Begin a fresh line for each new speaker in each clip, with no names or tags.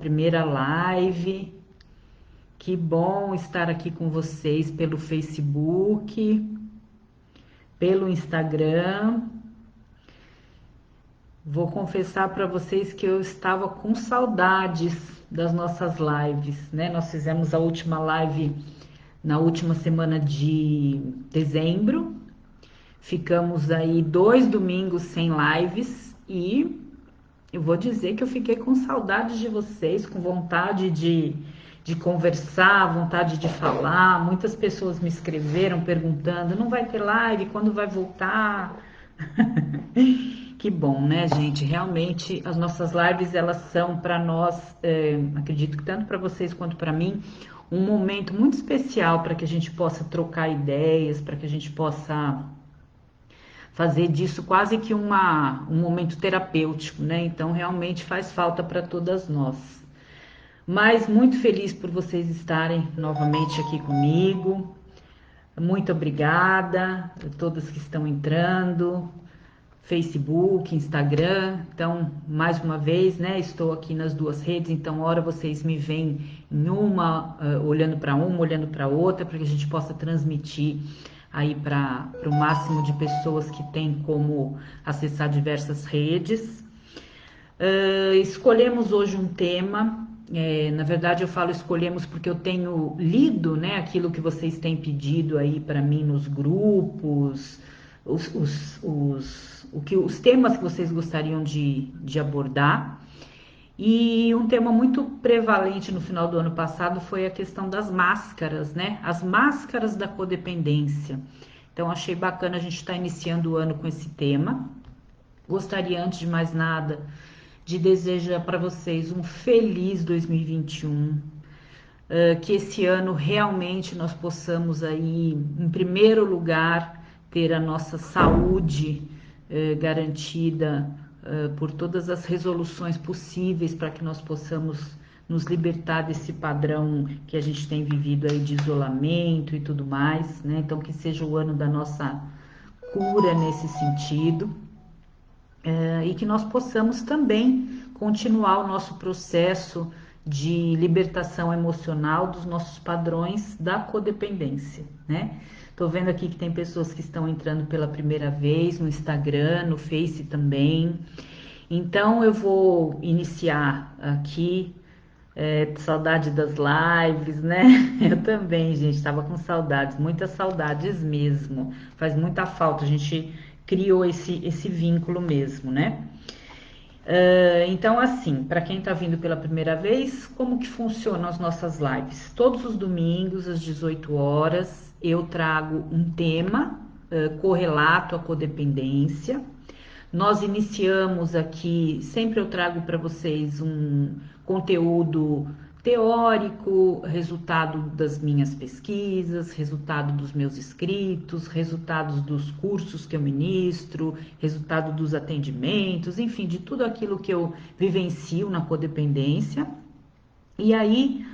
primeira live. Que bom estar aqui com vocês pelo Facebook, pelo Instagram. Vou confessar para vocês que eu estava com saudades das nossas lives, né? Nós fizemos a última live na última semana de dezembro. Ficamos aí 2 domingos sem lives e eu vou dizer que eu fiquei com saudades de vocês, com vontade de conversar, vontade de falar. Muitas pessoas me escreveram perguntando: não vai ter live? Quando vai voltar? Que bom, né, gente? Realmente as nossas lives, elas são para nós, acredito que tanto para vocês quanto para mim, um momento muito especial para que a gente possa trocar ideias, para que a gente possa fazer disso quase que um momento terapêutico, né? Então realmente faz falta para todas nós. Mas muito feliz por vocês estarem novamente aqui comigo. Muito obrigada a todas que estão entrando, Facebook, Instagram. Então, mais uma vez, né? Estou aqui nas duas redes. Então, hora vocês me veem em uma, olhando para uma, olhando para outra, para que a gente possa transmitir aí para o máximo de pessoas que tem como acessar diversas redes. Escolhemos hoje um tema. Na verdade, eu falo escolhemos porque eu tenho lido, né, aquilo que vocês têm pedido aí para mim nos grupos, os temas que vocês gostariam de abordar. E um tema muito prevalente no final do ano passado foi a questão das máscaras, né? As máscaras da codependência. Então, achei bacana a gente estar iniciando o ano com esse tema. Gostaria, antes de mais nada, de desejar para vocês um feliz 2021, que esse ano realmente nós possamos aí, em primeiro lugar, ter a nossa saúde garantida por todas as resoluções possíveis para que nós possamos nos libertar desse padrão que a gente tem vivido aí de isolamento e tudo mais, né? Então que seja o ano da nossa cura nesse sentido. E que nós possamos também continuar o nosso processo de libertação emocional dos nossos padrões da codependência, né? Tô vendo aqui que tem pessoas que estão entrando pela primeira vez no Instagram, no Face também. Então eu vou iniciar aqui. Saudade das lives, né? Eu também, gente, estava com saudades, muitas saudades mesmo. Faz muita falta, a gente criou esse vínculo mesmo, né? Então, assim, para quem está vindo pela primeira vez, como que funcionam as nossas lives? Todos os domingos, às 18 horas, eu trago um tema correlato à codependência. Nós iniciamos aqui, sempre eu trago para vocês um conteúdo teórico, resultado das minhas pesquisas, resultado dos meus escritos, resultados dos cursos que eu ministro, resultado dos atendimentos, enfim, de tudo aquilo que eu vivencio na codependência. E aí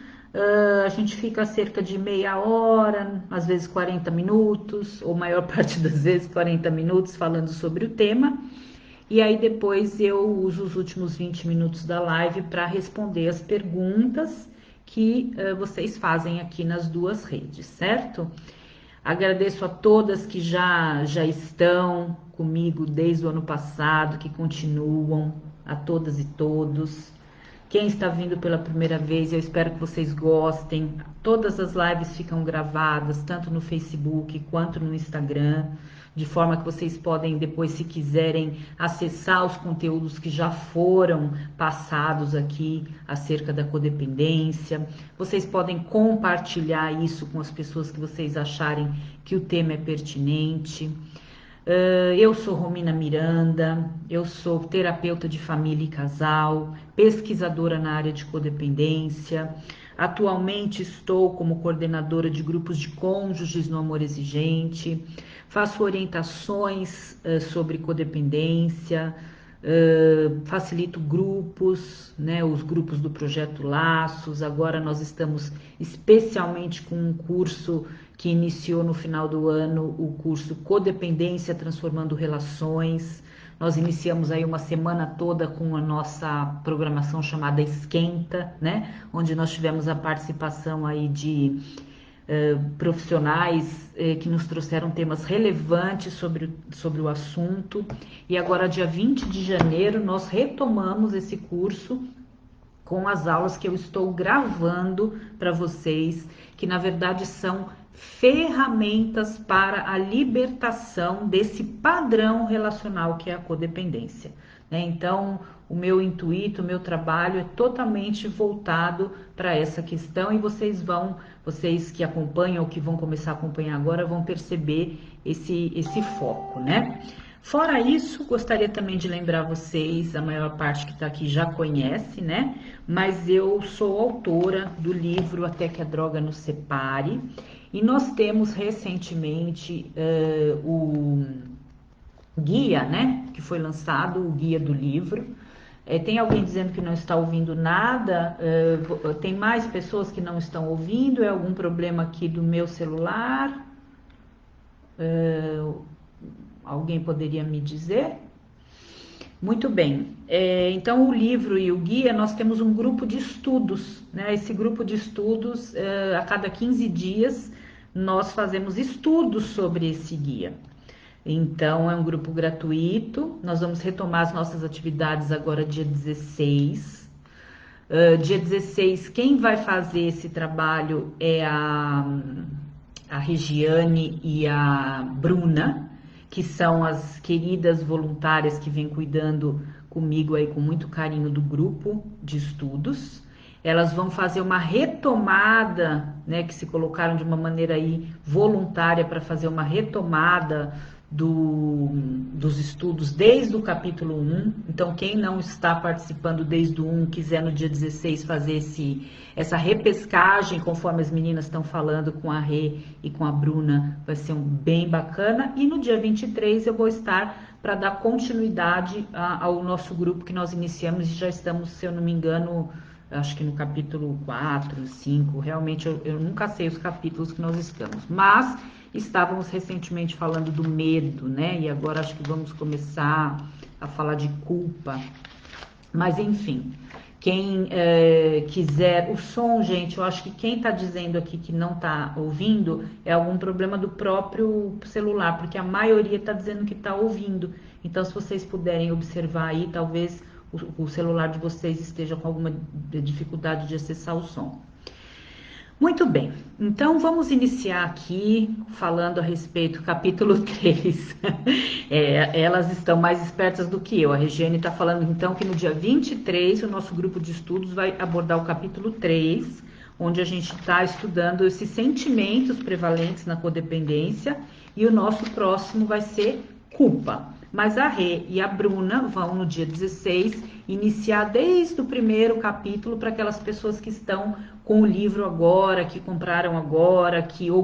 a gente fica cerca de meia hora, às vezes 40 minutos, ou maior parte das vezes 40 minutos falando sobre o tema. E aí depois eu uso os últimos 20 minutos da live para responder as perguntas que vocês fazem aqui nas duas redes, certo? Agradeço a todas que já estão comigo desde o ano passado, que continuam, a todas e todos. Quem está vindo pela primeira vez, eu espero que vocês gostem. Todas as lives ficam gravadas, tanto no Facebook quanto no Instagram, de forma que vocês podem depois, se quiserem, acessar os conteúdos que já foram passados aqui acerca da codependência. Vocês podem compartilhar isso com as pessoas que vocês acharem que o tema é pertinente. Eu sou Romina Miranda, eu sou terapeuta de família e casal, pesquisadora na área de codependência. Atualmente estou como coordenadora de grupos de cônjuges no Amor Exigente, faço orientações sobre codependência, facilito grupos, né, os grupos do Projeto Laços. Agora nós estamos especialmente com um curso que iniciou no final do ano, o curso Codependência Transformando Relações, Nós iniciamos aí uma semana toda com a nossa programação chamada Esquenta, né? Onde nós tivemos a participação aí de profissionais que nos trouxeram temas relevantes sobre o assunto. E agora, dia 20 de janeiro, nós retomamos esse curso com as aulas que eu estou gravando para vocês, que na verdade são ferramentas para a libertação desse padrão relacional que é a codependência, né? Então, o meu intuito, o meu trabalho é totalmente voltado para essa questão e vocês que acompanham ou que vão começar a acompanhar agora vão perceber esse foco, né? Fora isso, gostaria também de lembrar vocês, a maior parte que está aqui já conhece, né? Mas eu sou autora do livro Até que a Droga Nos Separe, e nós temos recentemente o guia, né? Que foi lançado, o guia do livro. Tem alguém dizendo que não está ouvindo nada? Tem mais pessoas que não estão ouvindo? É algum problema aqui do meu celular? Alguém poderia me dizer? Muito bem, então o livro e o guia, nós temos um grupo de estudos, né? Esse grupo de estudos, a cada 15 dias, nós fazemos estudos sobre esse guia. Então, é um grupo gratuito, nós vamos retomar as nossas atividades agora dia 16. Dia 16, quem vai fazer esse trabalho é a Regiane e a Bruna, que são as queridas voluntárias que vêm cuidando comigo aí com muito carinho do grupo de estudos. Elas vão fazer uma retomada, né, que se colocaram de uma maneira aí voluntária para fazer uma retomada dos estudos desde o capítulo 1. Então, quem não está participando desde o 1, quiser no dia 16 fazer essa repescagem, conforme as meninas estão falando com a Rê e com a Bruna, vai ser bem bacana. E no dia 23 eu vou estar para dar continuidade ao nosso grupo que nós iniciamos e já estamos, se eu não me engano, acho que no capítulo 4, 5, realmente eu nunca sei os capítulos que nós estamos, mas estávamos recentemente falando do medo, né? E agora acho que vamos começar a falar de culpa. Mas enfim, quem quiser o som, gente, eu acho que quem está dizendo aqui que não está ouvindo é algum problema do próprio celular, porque a maioria está dizendo que está ouvindo. Então, se vocês puderem observar aí, talvez o celular de vocês esteja com alguma dificuldade de acessar o som. Muito bem, então vamos iniciar aqui falando a respeito do capítulo 3. Elas estão mais espertas do que eu. A Regiane está falando então que no dia 23 o nosso grupo de estudos vai abordar o capítulo 3, onde a gente está estudando esses sentimentos prevalentes na codependência, e o nosso próximo vai ser culpa. Mas a Rê e a Bruna vão no dia 16 iniciar desde o primeiro capítulo para aquelas pessoas que estão com o livro agora, que compraram agora, ou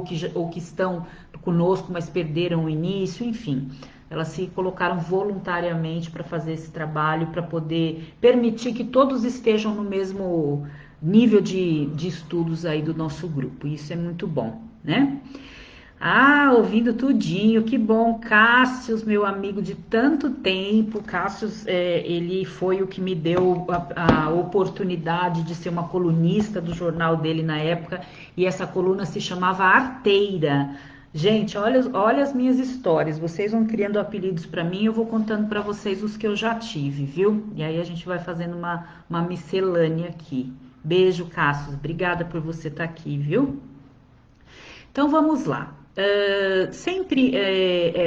que estão conosco, mas perderam o início, enfim. Elas se colocaram voluntariamente para fazer esse trabalho, para poder permitir que todos estejam no mesmo nível de estudos aí do nosso grupo. Isso é muito bom, né? Ouvindo tudinho, que bom. Cássius, meu amigo de tanto tempo. Cássius, ele foi o que me deu a oportunidade de ser uma colunista do jornal dele na época, e essa coluna se chamava Arteira. Gente, olha as minhas histórias, vocês vão criando apelidos para mim, eu vou contando para vocês os que eu já tive, viu? E aí a gente vai fazendo uma miscelânea aqui. Beijo, Cássius, obrigada por você estar aqui, viu? Então vamos lá. Sempre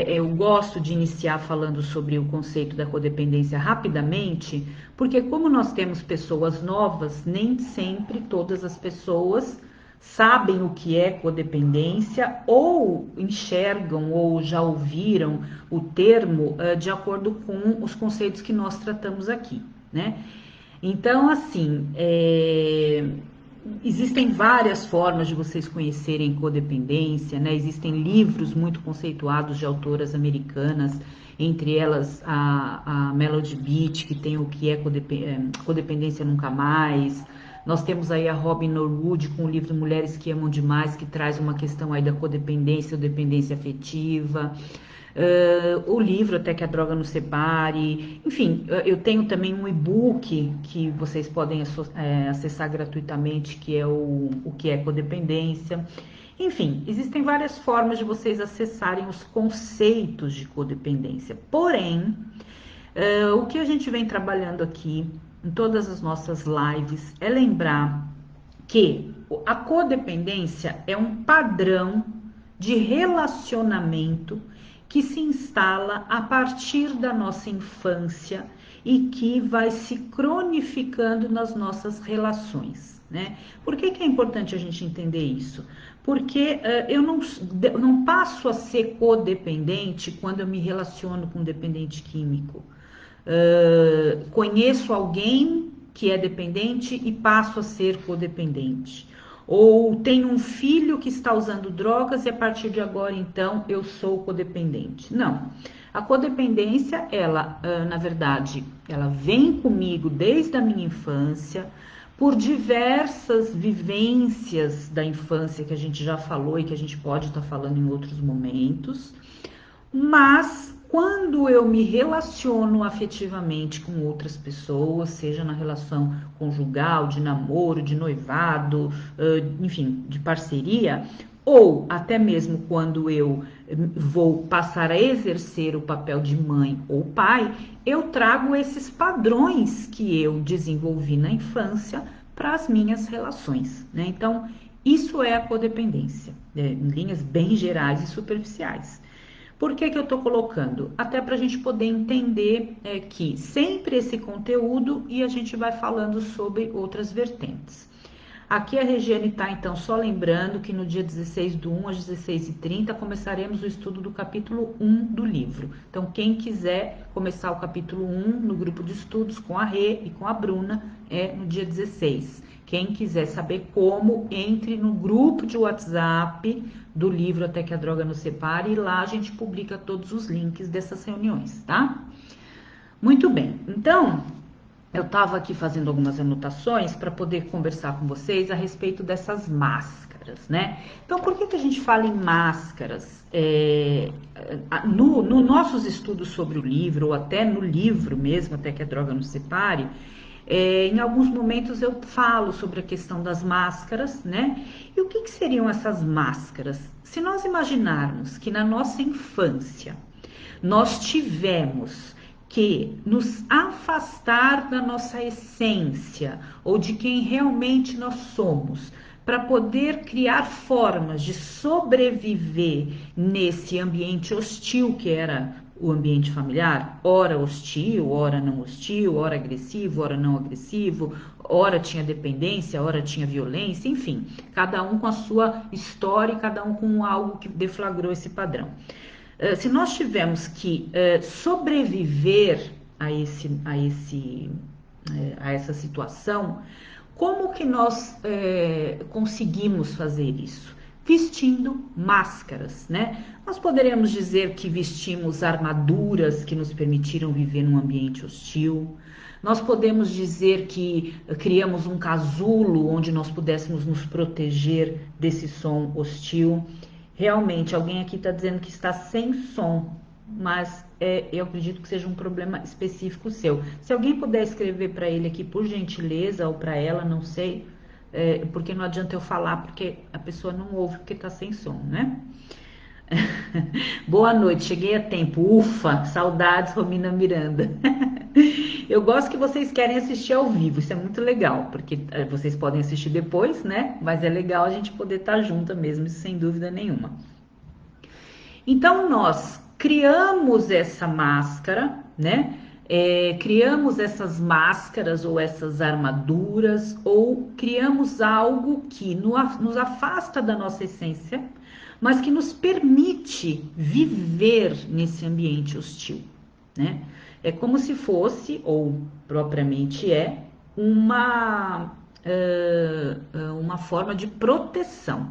eu gosto de iniciar falando sobre o conceito da codependência rapidamente, porque como nós temos pessoas novas, nem sempre todas as pessoas sabem o que é codependência, ou enxergam ou já ouviram o termo de acordo com os conceitos que nós tratamos aqui, né? Então, assim, existem várias formas de vocês conhecerem codependência, né? Existem livros muito conceituados de autoras americanas, entre elas a Melody Beach, que tem o que é Codependência Nunca Mais. Nós temos aí a Robin Norwood com o livro Mulheres que Amam Demais, que traz uma questão aí da codependência ou dependência afetiva. O livro Até que a Droga Nos Separe, enfim, eu tenho também um e-book que vocês podem acessar gratuitamente, que é o que é codependência. Enfim, existem várias formas de vocês acessarem os conceitos de codependência. Porém, o que a gente vem trabalhando aqui em todas as nossas lives é lembrar que a codependência é um padrão de relacionamento que se instala a partir da nossa infância e que vai se cronificando nas nossas relações, né? Por que é importante a gente entender isso? Porque eu não passo a ser codependente quando eu me relaciono com um dependente químico. Conheço alguém que é dependente e passo a ser codependente. Ou tenho um filho que está usando drogas e a partir de agora, então, eu sou codependente. Não. A codependência, ela, na verdade, ela vem comigo desde a minha infância, por diversas vivências da infância que a gente já falou e que a gente pode estar falando em outros momentos, mas quando eu me relaciono afetivamente com outras pessoas, seja na relação conjugal, de namoro, de noivado, enfim, de parceria, ou até mesmo quando eu vou passar a exercer o papel de mãe ou pai, eu trago esses padrões que eu desenvolvi na infância para as minhas relações, né? Então, isso é a codependência, em linhas bem gerais e superficiais. Por que eu estou colocando? Até para a gente poder entender que sempre esse conteúdo e a gente vai falando sobre outras vertentes. Aqui a Regiane está, então, só lembrando que no dia 16/1 às 16h30 começaremos o estudo do capítulo 1 do livro. Então, quem quiser começar o capítulo 1 no grupo de estudos com a Rê e com a Bruna, é no dia 16. Quem quiser saber como, entre no grupo de WhatsApp do livro Até que a Droga Nos Separe, e lá a gente publica todos os links dessas reuniões, tá? Muito bem, então eu estava aqui fazendo algumas anotações para poder conversar com vocês a respeito dessas máscaras, né? Então, por que a gente fala em máscaras? No nossos estudos sobre o livro, ou até no livro mesmo, Até que a Droga Nos Separe, em alguns momentos eu falo sobre a questão das máscaras, né? E o que seriam essas máscaras? Se nós imaginarmos que na nossa infância nós tivemos que nos afastar da nossa essência ou de quem realmente nós somos, para poder criar formas de sobreviver nesse ambiente hostil que era o ambiente familiar, ora hostil, ora não hostil, ora agressivo, ora não agressivo, ora tinha dependência, ora tinha violência, enfim, cada um com a sua história e cada um com algo que deflagrou esse padrão. Se nós tivermos que sobreviver a essa situação, como que nós conseguimos fazer isso? Vestindo máscaras, né? Nós poderíamos dizer que vestimos armaduras que nos permitiram viver num ambiente hostil. Nós podemos dizer que criamos um casulo onde nós pudéssemos nos proteger desse som hostil. Realmente, alguém aqui está dizendo que está sem som, mas eu acredito que seja um problema específico seu. Se alguém puder escrever para ele aqui, por gentileza, ou para ela, não sei, porque não adianta eu falar, porque a pessoa não ouve porque está sem som, né? Boa noite, cheguei a tempo. Ufa, saudades, Romina Miranda. Eu gosto que vocês querem assistir ao vivo, isso é muito legal, porque vocês podem assistir depois, né? Mas é legal a gente poder estar junto mesmo, sem dúvida nenhuma. Então, nós criamos essa máscara, né? Criamos essas máscaras ou essas armaduras, ou criamos algo que nos afasta da nossa essência, mas que nos permite viver nesse ambiente hostil, né? É como se fosse, ou propriamente uma forma de proteção.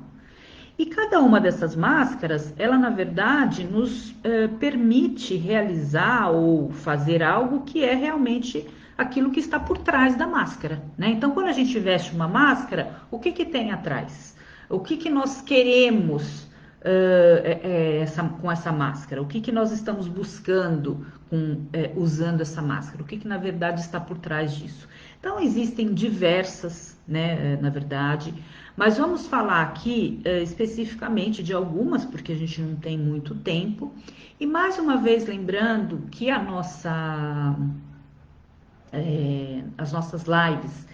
E cada uma dessas máscaras, ela na verdade nos permite realizar ou fazer algo que é realmente aquilo que está por trás da máscara, né? Então, quando a gente veste uma máscara, o que tem atrás? O que nós queremos com essa máscara? O que que nós estamos buscando usando essa máscara? O que que na verdade está por trás disso? Então existem diversas, né, na verdade, mas vamos falar aqui especificamente de algumas, porque a gente não tem muito tempo. E mais uma vez lembrando que as nossas lives,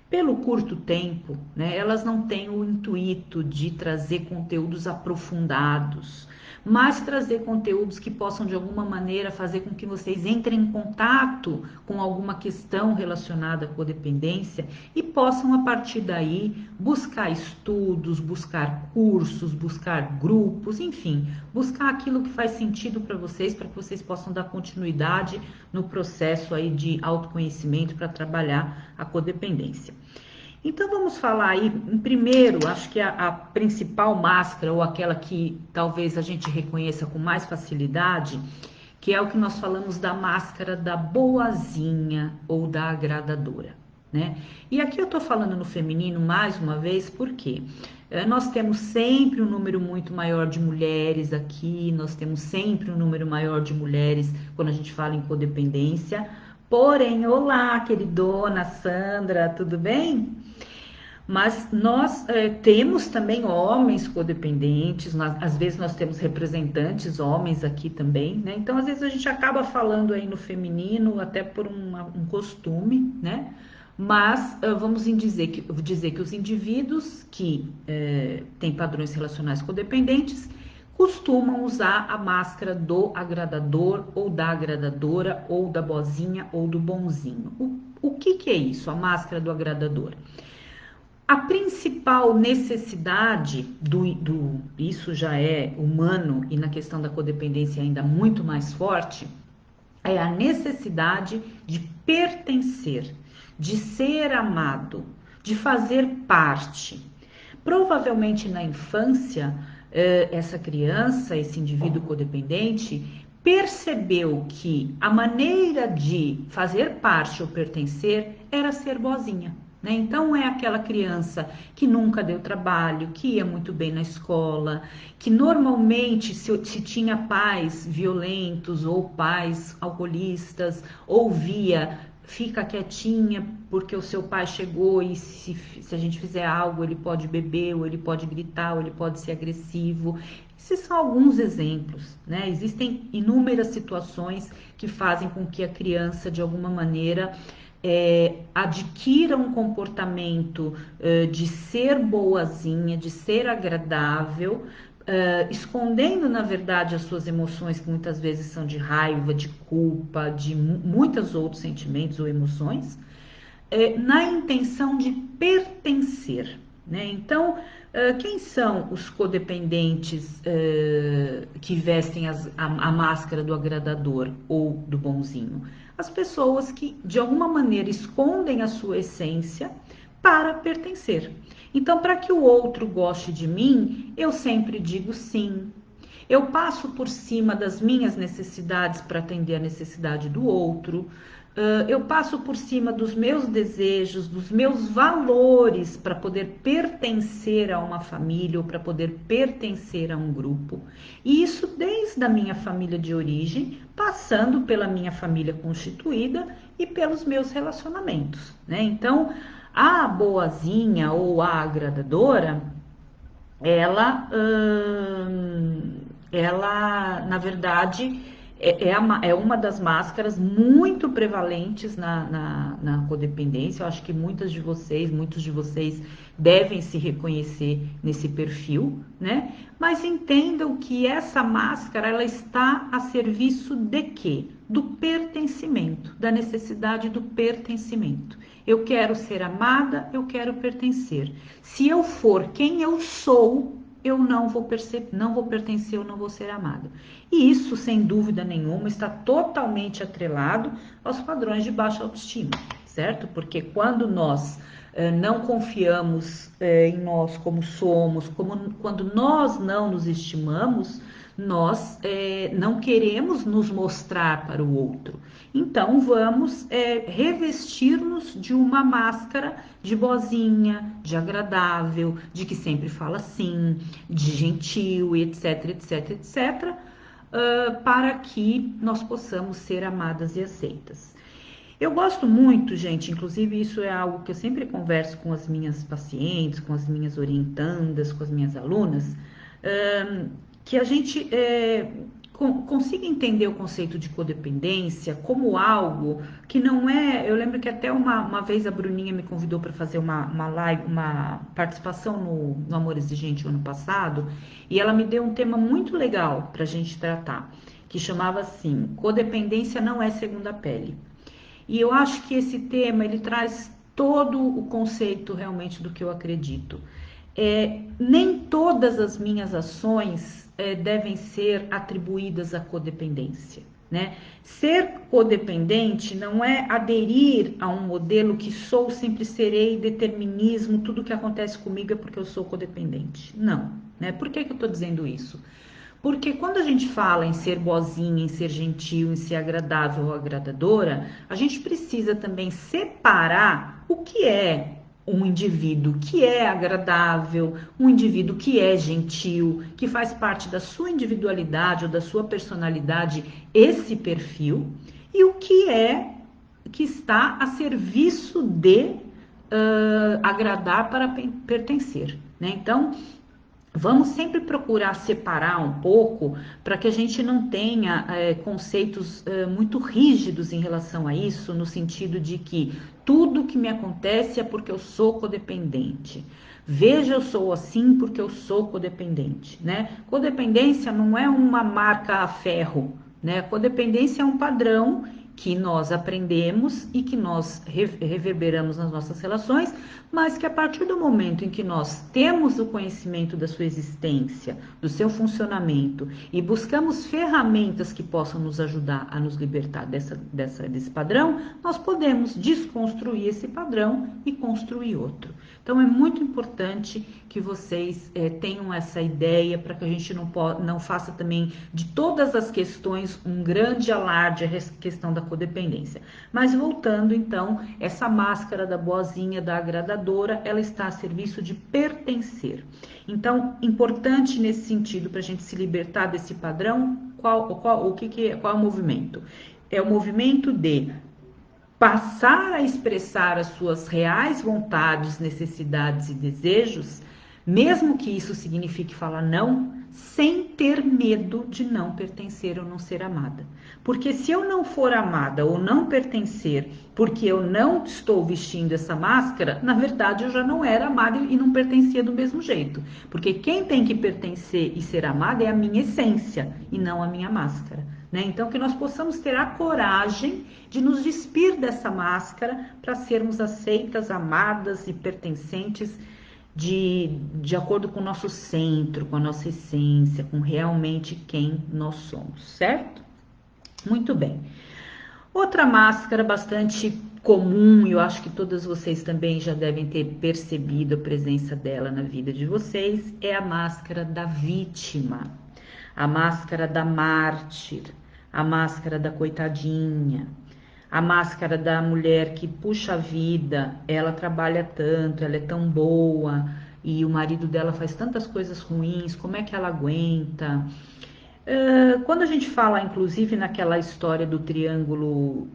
pelo curto tempo, né, elas não têm o intuito de trazer conteúdos aprofundados, mas trazer conteúdos que possam de alguma maneira fazer com que vocês entrem em contato com alguma questão relacionada à codependência e possam a partir daí buscar estudos, buscar cursos, buscar grupos, enfim, buscar aquilo que faz sentido para que vocês possam dar continuidade no processo aí de autoconhecimento para trabalhar a codependência. Então vamos falar aí, em primeiro, acho que a principal máscara, ou aquela que talvez a gente reconheça com mais facilidade, que é o que nós falamos da máscara da boazinha ou da agradadora, né? E aqui eu tô falando no feminino mais uma vez, porque nós temos sempre um número muito maior de mulheres aqui, nós temos sempre um número maior de mulheres quando a gente fala em codependência. Porém, olá, queridona Sandra, tudo bem? Mas nós temos também homens codependentes, às vezes nós temos representantes homens aqui também, né? Então, às vezes a gente acaba falando aí no feminino, até por um costume, né? Mas vamos dizer que os indivíduos que têm padrões relacionais codependentes costumam usar a máscara do agradador ou da agradadora ou da boazinha ou do bonzinho. O que é isso, a máscara do agradador? A principal necessidade isso já é humano e na questão da codependência ainda muito mais forte, é a necessidade de pertencer, de ser amado, de fazer parte. Provavelmente na infância, essa criança, esse indivíduo codependente, percebeu que a maneira de fazer parte ou pertencer era ser boazinha. Né? Então é aquela criança que nunca deu trabalho, que ia muito bem na escola, que normalmente se tinha pais violentos ou pais alcoolistas, ouvia, fica quietinha porque o seu pai chegou e se a gente fizer algo ele pode beber, ou ele pode gritar, ou ele pode ser agressivo. Esses são alguns exemplos, né? Existem inúmeras situações que fazem com que a criança de alguma maneira adquira um comportamento de ser boazinha, de ser agradável, escondendo na verdade as suas emoções, que muitas vezes são de raiva, de culpa, de muitos outros sentimentos ou emoções, na intenção de pertencer, né? Então, quem são os codependentes que vestem a máscara do agradador ou do bonzinho? As pessoas que de alguma maneira escondem a sua essência para pertencer. Então, para que o outro goste de mim, eu sempre digo sim. Eu passo por cima das minhas necessidades para atender a necessidade do outro. Eu passo por cima dos meus desejos, dos meus valores para poder pertencer a uma família ou para poder pertencer a um grupo. E isso desde a minha família de origem, passando pela minha família constituída e pelos meus relacionamentos, né? Então, a boazinha ou a agradadora, ela, na verdade, é uma das máscaras muito prevalentes na codependência. Eu acho que muitos de vocês devem se reconhecer nesse perfil, né? Mas entendam que essa máscara, ela está a serviço de quê? Do pertencimento, da necessidade do pertencimento. Eu quero ser amada, eu quero pertencer. Se eu for quem eu sou, eu não vou pertencer, eu não vou ser amada. E isso, sem dúvida nenhuma, está totalmente atrelado aos padrões de baixa autoestima, certo? Porque quando nós não confiamos em nós como somos, quando nós não nos estimamos, nós não queremos nos mostrar para o outro. Então vamos revestir-nos de uma máscara de boazinha, de agradável, de que sempre fala sim, de gentil, etc, etc, etc, para que nós possamos ser amadas e aceitas. Eu gosto muito, gente, inclusive isso é algo que eu sempre converso com as minhas pacientes, com as minhas orientandas, com as minhas alunas, que a gente consiga entender o conceito de codependência como algo que não é... Eu lembro que até uma vez a Bruninha me convidou para fazer uma live, uma participação no Amor Exigente ano passado, e ela me deu um tema muito legal para a gente tratar, que chamava assim, codependência não é segunda pele. E eu acho que esse tema, ele traz todo o conceito realmente do que eu acredito. Nem todas as minhas ações devem ser atribuídas à codependência, né? Ser codependente não é aderir a um modelo que sou, sempre serei, determinismo, tudo que acontece comigo é porque eu sou codependente. Não, né? Por que eu estou dizendo isso? Porque quando a gente fala em ser boazinha, em ser gentil, em ser agradável ou agradadora, a gente precisa também separar o que é um indivíduo que é agradável, um indivíduo que é gentil, que faz parte da sua individualidade ou da sua personalidade, esse perfil, e o que está a serviço de agradar para pertencer, né? Então, vamos sempre procurar separar um pouco para que a gente não tenha conceitos muito rígidos em relação a isso, no sentido de que tudo que me acontece é porque eu sou codependente. Veja, eu sou assim porque eu sou codependente, né? Codependência não é uma marca a ferro, né? Codependência é um padrão que nós aprendemos e que nós reverberamos nas nossas relações, mas que a partir do momento em que nós temos o conhecimento da sua existência, do seu funcionamento e buscamos ferramentas que possam nos ajudar a nos libertar desse padrão, nós podemos desconstruir esse padrão e construir outro. Então é muito importante que vocês tenham essa ideia para que a gente não faça também de todas as questões um grande alarde a questão da codependência. Mas voltando então, essa máscara da boazinha, da agradadora, ela está a serviço de pertencer. Então, importante nesse sentido, para a gente se libertar desse padrão, qual é o movimento? É o movimento de passar a expressar as suas reais vontades, necessidades e desejos, mesmo que isso signifique falar não, sem ter medo de não pertencer ou não ser amada. Porque se eu não for amada ou não pertencer, porque eu não estou vestindo essa máscara, na verdade eu já não era amada e não pertencia do mesmo jeito. Porque quem tem que pertencer e ser amada é a minha essência e não a minha máscara. Né? Então, que nós possamos ter a coragem de nos despir dessa máscara para sermos aceitas, amadas e pertencentes de acordo com o nosso centro, com a nossa essência, com realmente quem nós somos, certo? Muito bem. Outra máscara bastante comum, e eu acho que todas vocês também já devem ter percebido a presença dela na vida de vocês, é a máscara da vítima, a máscara da mártir, a máscara da coitadinha, a máscara da mulher que puxa a vida, ela trabalha tanto, ela é tão boa e o marido dela faz tantas coisas ruins, como é que ela aguenta? Quando a gente fala, inclusive, naquela história do triângulo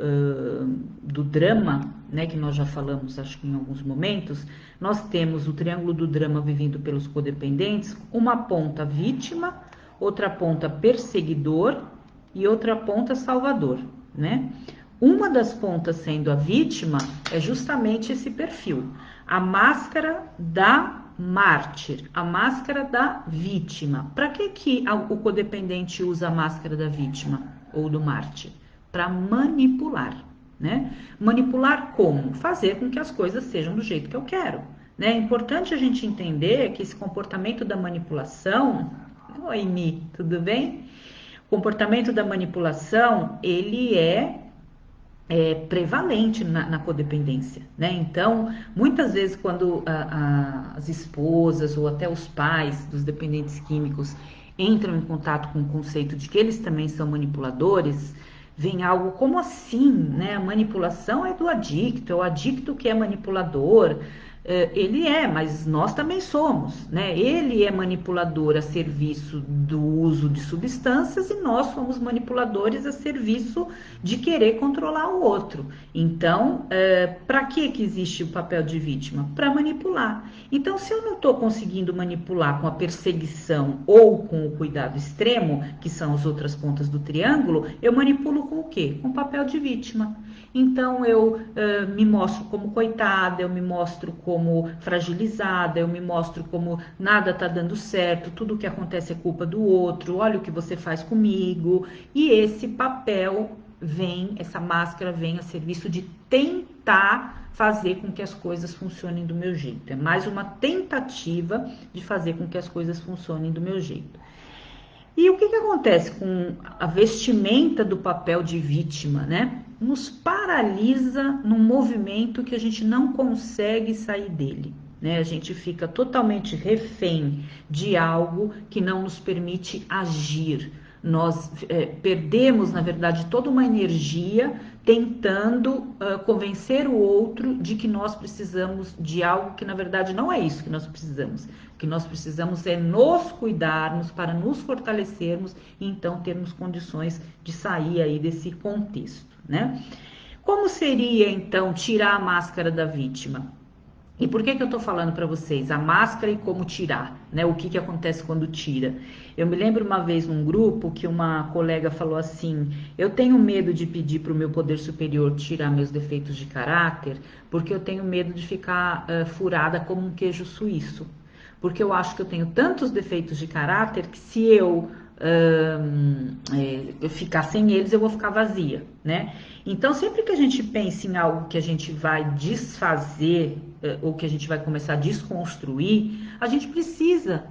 do drama, né, que nós já falamos, acho que em alguns momentos, nós temos o triângulo do drama vivido pelos codependentes, uma ponta vítima, outra ponta perseguidor e outra ponta salvador, né? Uma das pontas sendo a vítima é justamente esse perfil, a máscara da mártir, a máscara da vítima. Para que o codependente usa a máscara da vítima ou do mártir? Para manipular, né? Manipular como? Fazer com que as coisas sejam do jeito que eu quero, né? É importante a gente entender que esse comportamento da manipulação... Oi, Mi, tudo bem? O comportamento da manipulação, ele é prevalente na codependência, né? Então, muitas vezes quando as esposas ou até os pais dos dependentes químicos entram em contato com o conceito de que eles também são manipuladores, vem algo como assim, né? A manipulação é do adicto, é o adicto que é manipulador. Ele é, mas nós também somos, né? Ele é manipulador a serviço do uso de substâncias e nós somos manipuladores a serviço de querer controlar o outro. Então, para que existe o papel de vítima? Para manipular. Então, se eu não estou conseguindo manipular com a perseguição ou com o cuidado extremo, que são as outras pontas do triângulo, eu manipulo com o quê? Com o papel de vítima. Então eu me mostro como coitada, eu me mostro como fragilizada, eu me mostro como nada está dando certo, tudo que acontece é culpa do outro, olha o que você faz comigo. E esse papel vem, essa máscara vem a serviço de tentar fazer com que as coisas funcionem do meu jeito. É mais uma tentativa de fazer com que as coisas funcionem do meu jeito. E o que acontece com a vestimenta do papel de vítima, né? Nos paralisa num movimento que a gente não consegue sair dele, né? A gente fica totalmente refém de algo que não nos permite agir. Nós perdemos, na verdade, toda uma energia tentando convencer o outro de que nós precisamos de algo que, na verdade, não é isso que nós precisamos. O que nós precisamos é nos cuidarmos para nos fortalecermos e então termos condições de sair aí desse contexto, né? Como seria, então, tirar a máscara da vítima? E por que eu estou falando para vocês a máscara e como tirar, né? O que acontece quando tira? Eu me lembro uma vez num grupo que uma colega falou assim: eu tenho medo de pedir para o meu poder superior tirar meus defeitos de caráter, porque eu tenho medo de ficar furada como um queijo suíço. Porque eu acho que eu tenho tantos defeitos de caráter que se eu ficar sem eles, eu vou ficar vazia, né? Então, sempre que a gente pensa em algo que a gente vai desfazer ou que a gente vai começar a desconstruir, a gente precisa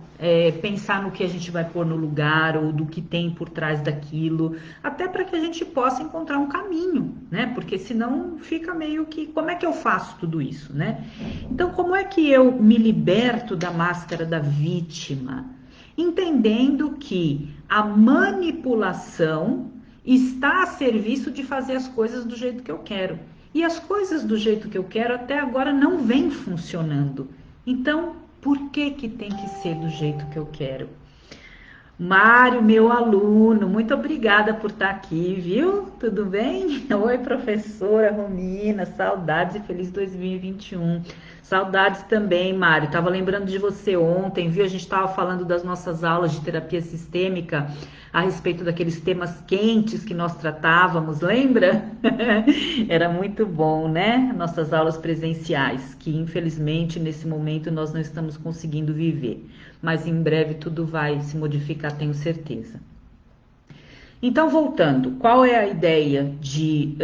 pensar no que a gente vai pôr no lugar ou do que tem por trás daquilo, até para que a gente possa encontrar um caminho, né? Porque senão fica meio que, como é que eu faço tudo isso, né? Então, como é que eu me liberto da máscara da vítima? Entendendo que a manipulação está a serviço de fazer as coisas do jeito que eu quero. E as coisas do jeito que eu quero até agora não vêm funcionando. Então, por que tem que ser do jeito que eu quero? Mário, meu aluno, muito obrigada por estar aqui, viu? Tudo bem? Oi, professora Romina, saudades e feliz 2021. Saudades também, Mário. Estava lembrando de você ontem, viu? A gente estava falando das nossas aulas de terapia sistêmica a respeito daqueles temas quentes que nós tratávamos, lembra? Era muito bom, né? Nossas aulas presenciais, que infelizmente nesse momento nós não estamos conseguindo viver. Mas em breve tudo vai se modificar, tenho certeza. Então, voltando, qual é a ideia de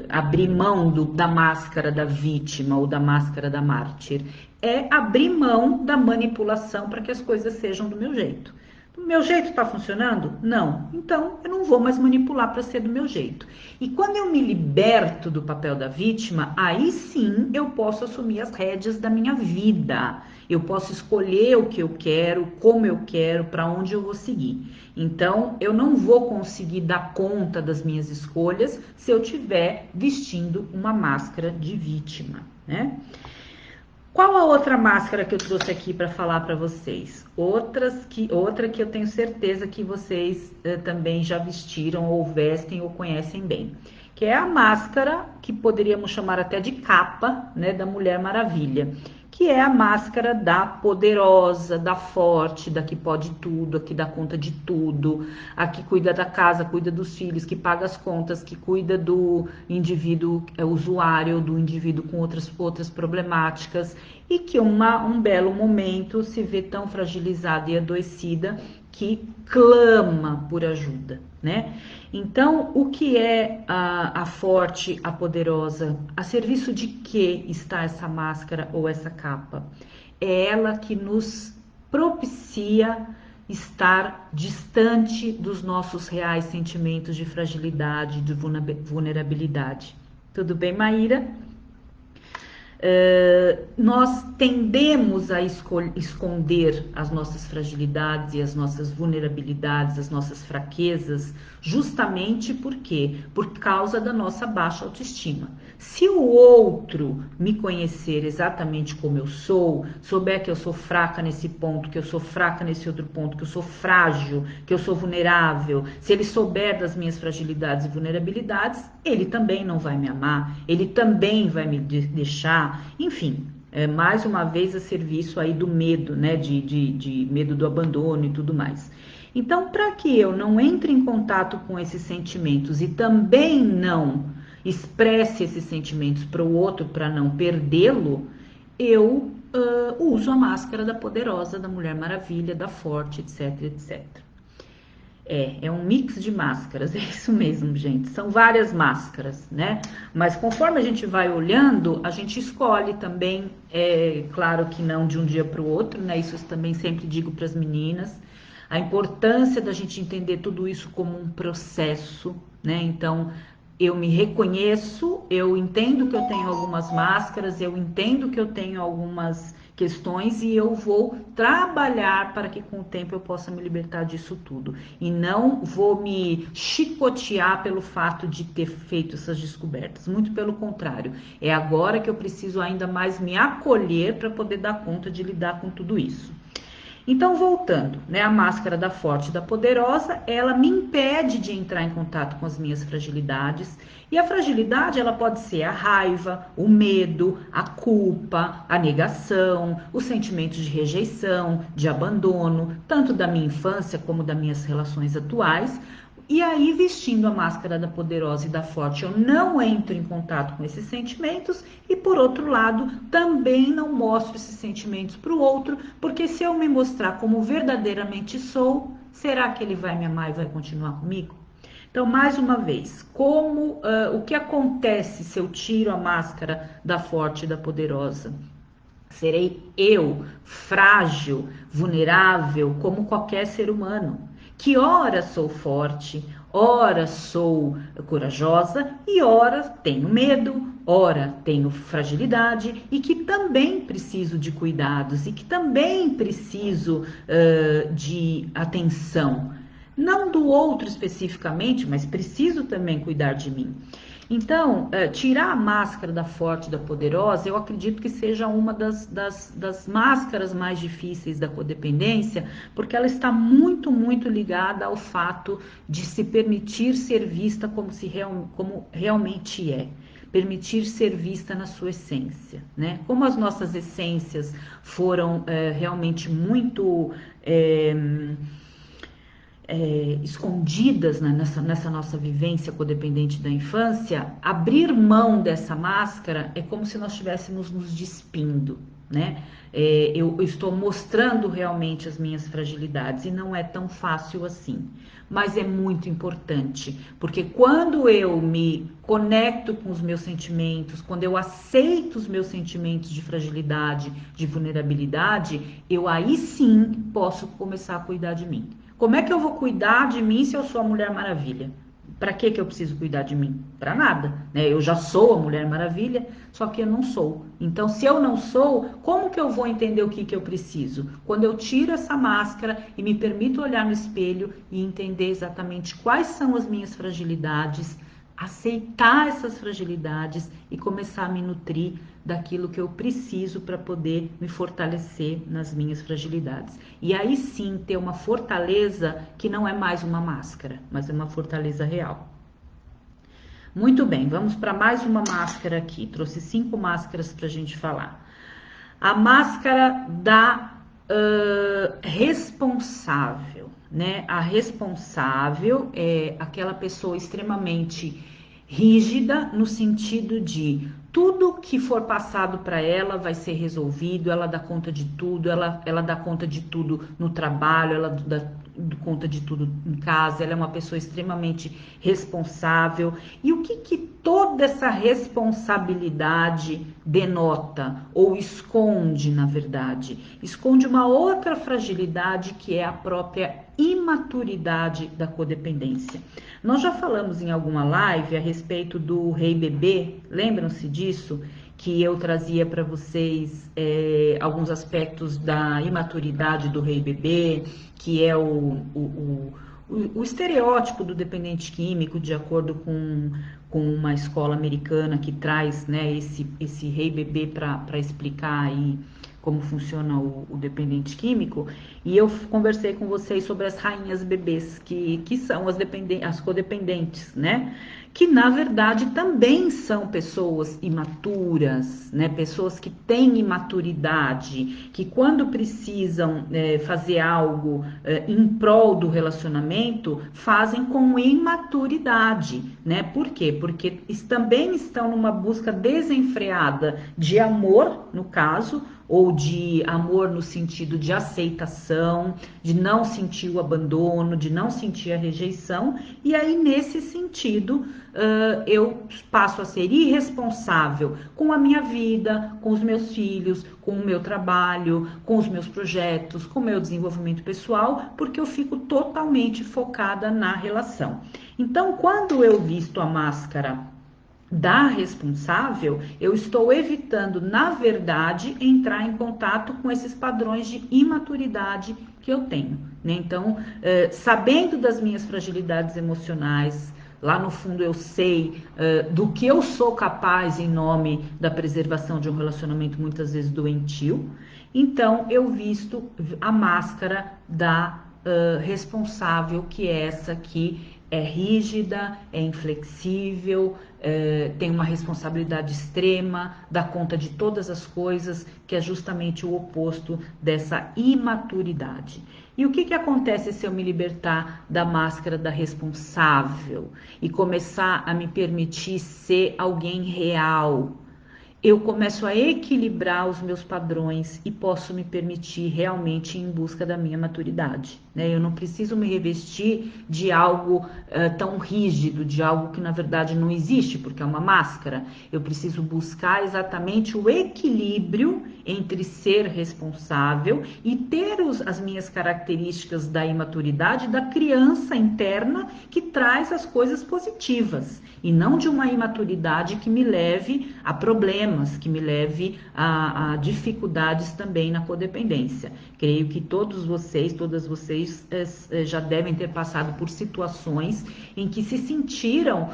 abrir mão da máscara da vítima ou da máscara da mártir? É abrir mão da manipulação para que as coisas sejam do meu jeito. Do meu jeito está funcionando? Não. Então, eu não vou mais manipular para ser do meu jeito. E quando eu me liberto do papel da vítima, aí sim eu posso assumir as rédeas da minha vida. Eu posso escolher o que eu quero, como eu quero, para onde eu vou seguir. Então, eu não vou conseguir dar conta das minhas escolhas se eu estiver vestindo uma máscara de vítima, né? Qual a outra máscara que eu trouxe aqui para falar para vocês? Outra que eu tenho certeza que vocês também já vestiram ou vestem ou conhecem bem, que é a máscara que poderíamos chamar até de capa, né, da Mulher Maravilha, que é a máscara da poderosa, da forte, da que pode tudo, a que dá conta de tudo, a que cuida da casa, cuida dos filhos, que paga as contas, que cuida do indivíduo usuário, do indivíduo com outras problemáticas, e que um belo momento se vê tão fragilizada e adoecida que clama por ajuda, né? Então, o que é a forte, a poderosa? A serviço de que está essa máscara ou essa capa? É ela que nos propicia estar distante dos nossos reais sentimentos de fragilidade, de vulnerabilidade. Tudo bem, Maíra? nós tendemos a esconder as nossas fragilidades e as nossas vulnerabilidades, as nossas fraquezas, justamente por quê? Por causa da nossa baixa autoestima. Se o outro me conhecer exatamente como eu sou, souber que eu sou fraca nesse ponto, que eu sou fraca nesse outro ponto, que eu sou frágil, que eu sou vulnerável, se ele souber das minhas fragilidades e vulnerabilidades, ele também não vai me amar, ele também vai me deixar, enfim. Mais uma vez a serviço aí do medo, né, de medo do abandono e tudo mais. Então, para que eu não entre em contato com esses sentimentos e também não expresse esses sentimentos para o outro, para não perdê-lo, eu uso a máscara da poderosa, da Mulher Maravilha, da forte, etc, etc. É um mix de máscaras, é isso mesmo, gente. São várias máscaras, né? Mas conforme a gente vai olhando, a gente escolhe também, claro que não de um dia para o outro, né? Isso eu também sempre digo para as meninas. A importância da gente entender tudo isso como um processo, né? Então, eu me reconheço, eu entendo que eu tenho algumas máscaras, eu entendo que eu tenho algumas questões e eu vou trabalhar para que com o tempo eu possa me libertar disso tudo. E não vou me chicotear pelo fato de ter feito essas descobertas. Muito pelo contrário, é agora que eu preciso ainda mais me acolher para poder dar conta de lidar com tudo isso. Então, voltando, né, a máscara da forte e da poderosa, ela me impede de entrar em contato com as minhas fragilidades. E a fragilidade, ela pode ser a raiva, o medo, a culpa, a negação, os sentimentos de rejeição, de abandono, tanto da minha infância como das minhas relações atuais. E aí, vestindo a máscara da poderosa e da forte, eu não entro em contato com esses sentimentos e, por outro lado, também não mostro esses sentimentos para o outro, porque se eu me mostrar como verdadeiramente sou, será que ele vai me amar e vai continuar comigo? Então, mais uma vez, o que acontece se eu tiro a máscara da forte e da poderosa? Serei eu, frágil, vulnerável, como qualquer ser humano, que ora sou forte, ora sou corajosa e ora tenho medo, ora tenho fragilidade e que também preciso de cuidados e que também preciso de atenção. Não do outro especificamente, mas preciso também cuidar de mim. Então, tirar a máscara da forte, da poderosa, eu acredito que seja uma das máscaras mais difíceis da codependência, porque ela está muito, muito ligada ao fato de se permitir ser vista como realmente é. Permitir ser vista na sua essência, né? Como as nossas essências foram realmente muito escondidas, né, nessa nossa vivência codependente da infância, abrir mão dessa máscara é como se nós estivéssemos nos despindo, né? Eu estou mostrando realmente as minhas fragilidades e não é tão fácil assim, mas é muito importante, porque quando eu me conecto com os meus sentimentos, quando eu aceito os meus sentimentos de fragilidade, de vulnerabilidade, eu aí sim posso começar a cuidar de mim. Como é que eu vou cuidar de mim se eu sou a Mulher Maravilha? Para que eu preciso cuidar de mim? Para nada, né? Eu já sou a Mulher Maravilha, só que eu não sou. Então, se eu não sou, como que eu vou entender o que eu preciso? Quando eu tiro essa máscara e me permito olhar no espelho e entender exatamente quais são as minhas fragilidades, aceitar essas fragilidades e começar a me nutrir daquilo que eu preciso para poder me fortalecer nas minhas fragilidades. E aí sim ter uma fortaleza que não é mais uma máscara, mas é uma fortaleza real. Muito bem, vamos para mais uma máscara aqui. Trouxe 5 máscaras para a gente falar. A máscara da responsável, né? A responsável é aquela pessoa extremamente rígida no sentido de tudo que for passado para ela vai ser resolvido, ela dá conta de tudo, ela dá conta de tudo no trabalho, ela dá conta de tudo em casa, ela é uma pessoa extremamente responsável. E o que toda essa responsabilidade denota ou esconde, na verdade? Esconde uma outra fragilidade que é a própria imaturidade da codependência. Nós já falamos em alguma live a respeito do rei bebê, lembram-se disso? que eu trazia para vocês alguns aspectos da imaturidade do rei bebê, que é o estereótipo do dependente químico, de acordo com uma escola americana que traz, né, esse rei bebê para explicar aí como funciona o dependente químico. E eu conversei com vocês sobre as rainhas bebês, que são as codependentes, né? Que na verdade também são pessoas imaturas, né? Pessoas que têm imaturidade, que quando precisam fazer algo em prol do relacionamento, fazem com imaturidade, né? Por quê? Porque também estão numa busca desenfreada de amor, no caso, ou de amor no sentido de aceitação, de não sentir o abandono, de não sentir a rejeição, e aí nesse sentido eu passo a ser irresponsável com a minha vida, com os meus filhos, com o meu trabalho, com os meus projetos, com o meu desenvolvimento pessoal, porque eu fico totalmente focada na relação. Então, quando eu visto a máscara da responsável, eu estou evitando, na verdade, entrar em contato com esses padrões de imaturidade que eu tenho, né? Então, sabendo das minhas fragilidades emocionais, lá no fundo eu sei do que eu sou capaz em nome da preservação de um relacionamento muitas vezes doentio, então eu visto a máscara da responsável, que é essa que é rígida, é inflexível, tem uma responsabilidade extrema, dá conta de todas as coisas, que é justamente o oposto dessa imaturidade. E o que acontece se eu me libertar da máscara da responsável e começar a me permitir ser alguém real? Eu começo a equilibrar os meus padrões e posso me permitir realmente ir em busca da minha maturidade, né? Eu não preciso me revestir de algo tão rígido, de algo que na verdade não existe, porque é uma máscara. Eu preciso buscar exatamente o equilíbrio entre ser responsável e ter as minhas características da imaturidade, da criança interna que traz as coisas positivas, e não de uma imaturidade que me leve a problemas, que me leve a dificuldades também na codependência. Creio que todas vocês já devem ter passado por situações em que se sentiram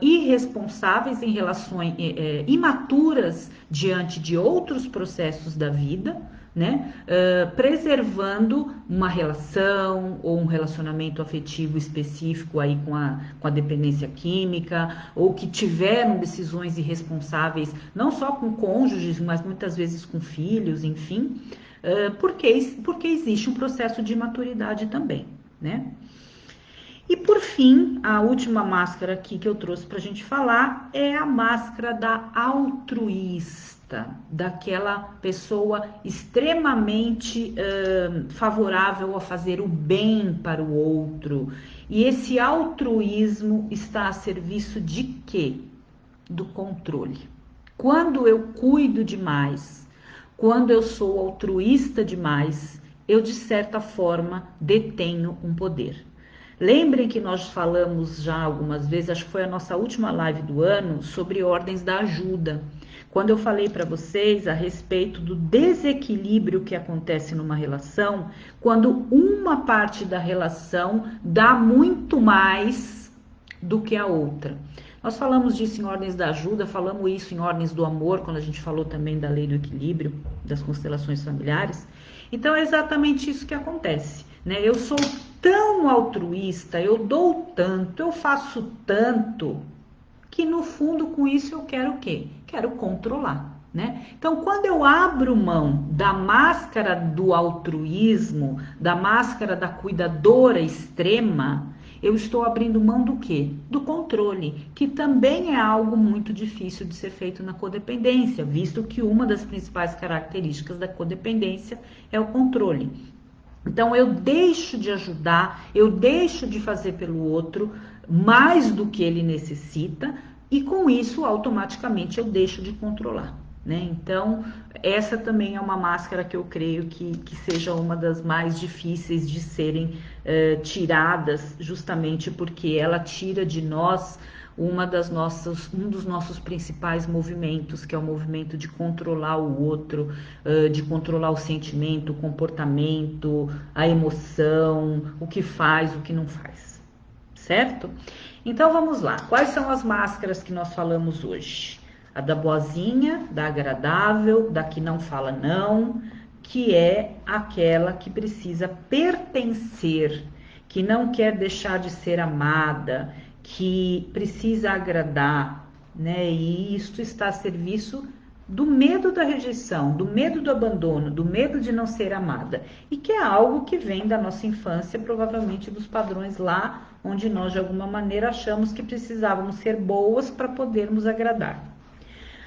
irresponsáveis em relações imaturas diante de outros processos da vida, né? Preservando uma relação ou um relacionamento afetivo específico aí com a dependência química, ou que tiveram decisões irresponsáveis, não só com cônjuges, mas muitas vezes com filhos, enfim, porque existe um processo de maturidade também, né? E por fim, a última máscara aqui que eu trouxe para a gente falar é a máscara da altruísta, daquela pessoa extremamente favorável a fazer o bem para o outro. E esse altruísmo está a serviço de quê? Do controle. Quando eu cuido demais, quando eu sou altruísta demais, eu de certa forma detenho um poder. Lembrem que nós falamos já algumas vezes, acho que foi a nossa última live do ano, sobre ordens da ajuda. Quando eu falei para vocês a respeito do desequilíbrio que acontece numa relação, quando uma parte da relação dá muito mais do que a outra. Nós falamos disso em ordens da ajuda, falamos isso em ordens do amor, quando a gente falou também da lei do equilíbrio, das constelações familiares. Então é exatamente isso que acontece, né? Eu sou tão altruísta, eu dou tanto, eu faço tanto, que no fundo com isso eu quero o quê? Quero controlar, né? Então quando eu abro mão da máscara do altruísmo, da máscara da cuidadora extrema, eu estou abrindo mão do quê? Do controle, que também é algo muito difícil de ser feito na codependência, visto que uma das principais características da codependência é o controle. Então eu deixo de ajudar, eu deixo de fazer pelo outro mais do que ele necessita, e com isso automaticamente eu deixo de controlar, né? Então essa também é uma máscara que eu creio que seja uma das mais difíceis de serem tiradas, justamente porque ela tira de nós um dos nossos principais movimentos, que é o movimento de controlar o outro, de controlar o sentimento, o comportamento, a emoção, o que faz, o que não faz, certo? Então vamos lá, quais são as máscaras que nós falamos hoje? A da boazinha, da agradável, da que não fala não, que é aquela que precisa pertencer, que não quer deixar de ser amada, que precisa agradar, né? E isto está a serviço do medo da rejeição, do medo do abandono, do medo de não ser amada, e que é algo que vem da nossa infância, provavelmente dos padrões lá onde nós de alguma maneira achamos que precisávamos ser boas para podermos agradar.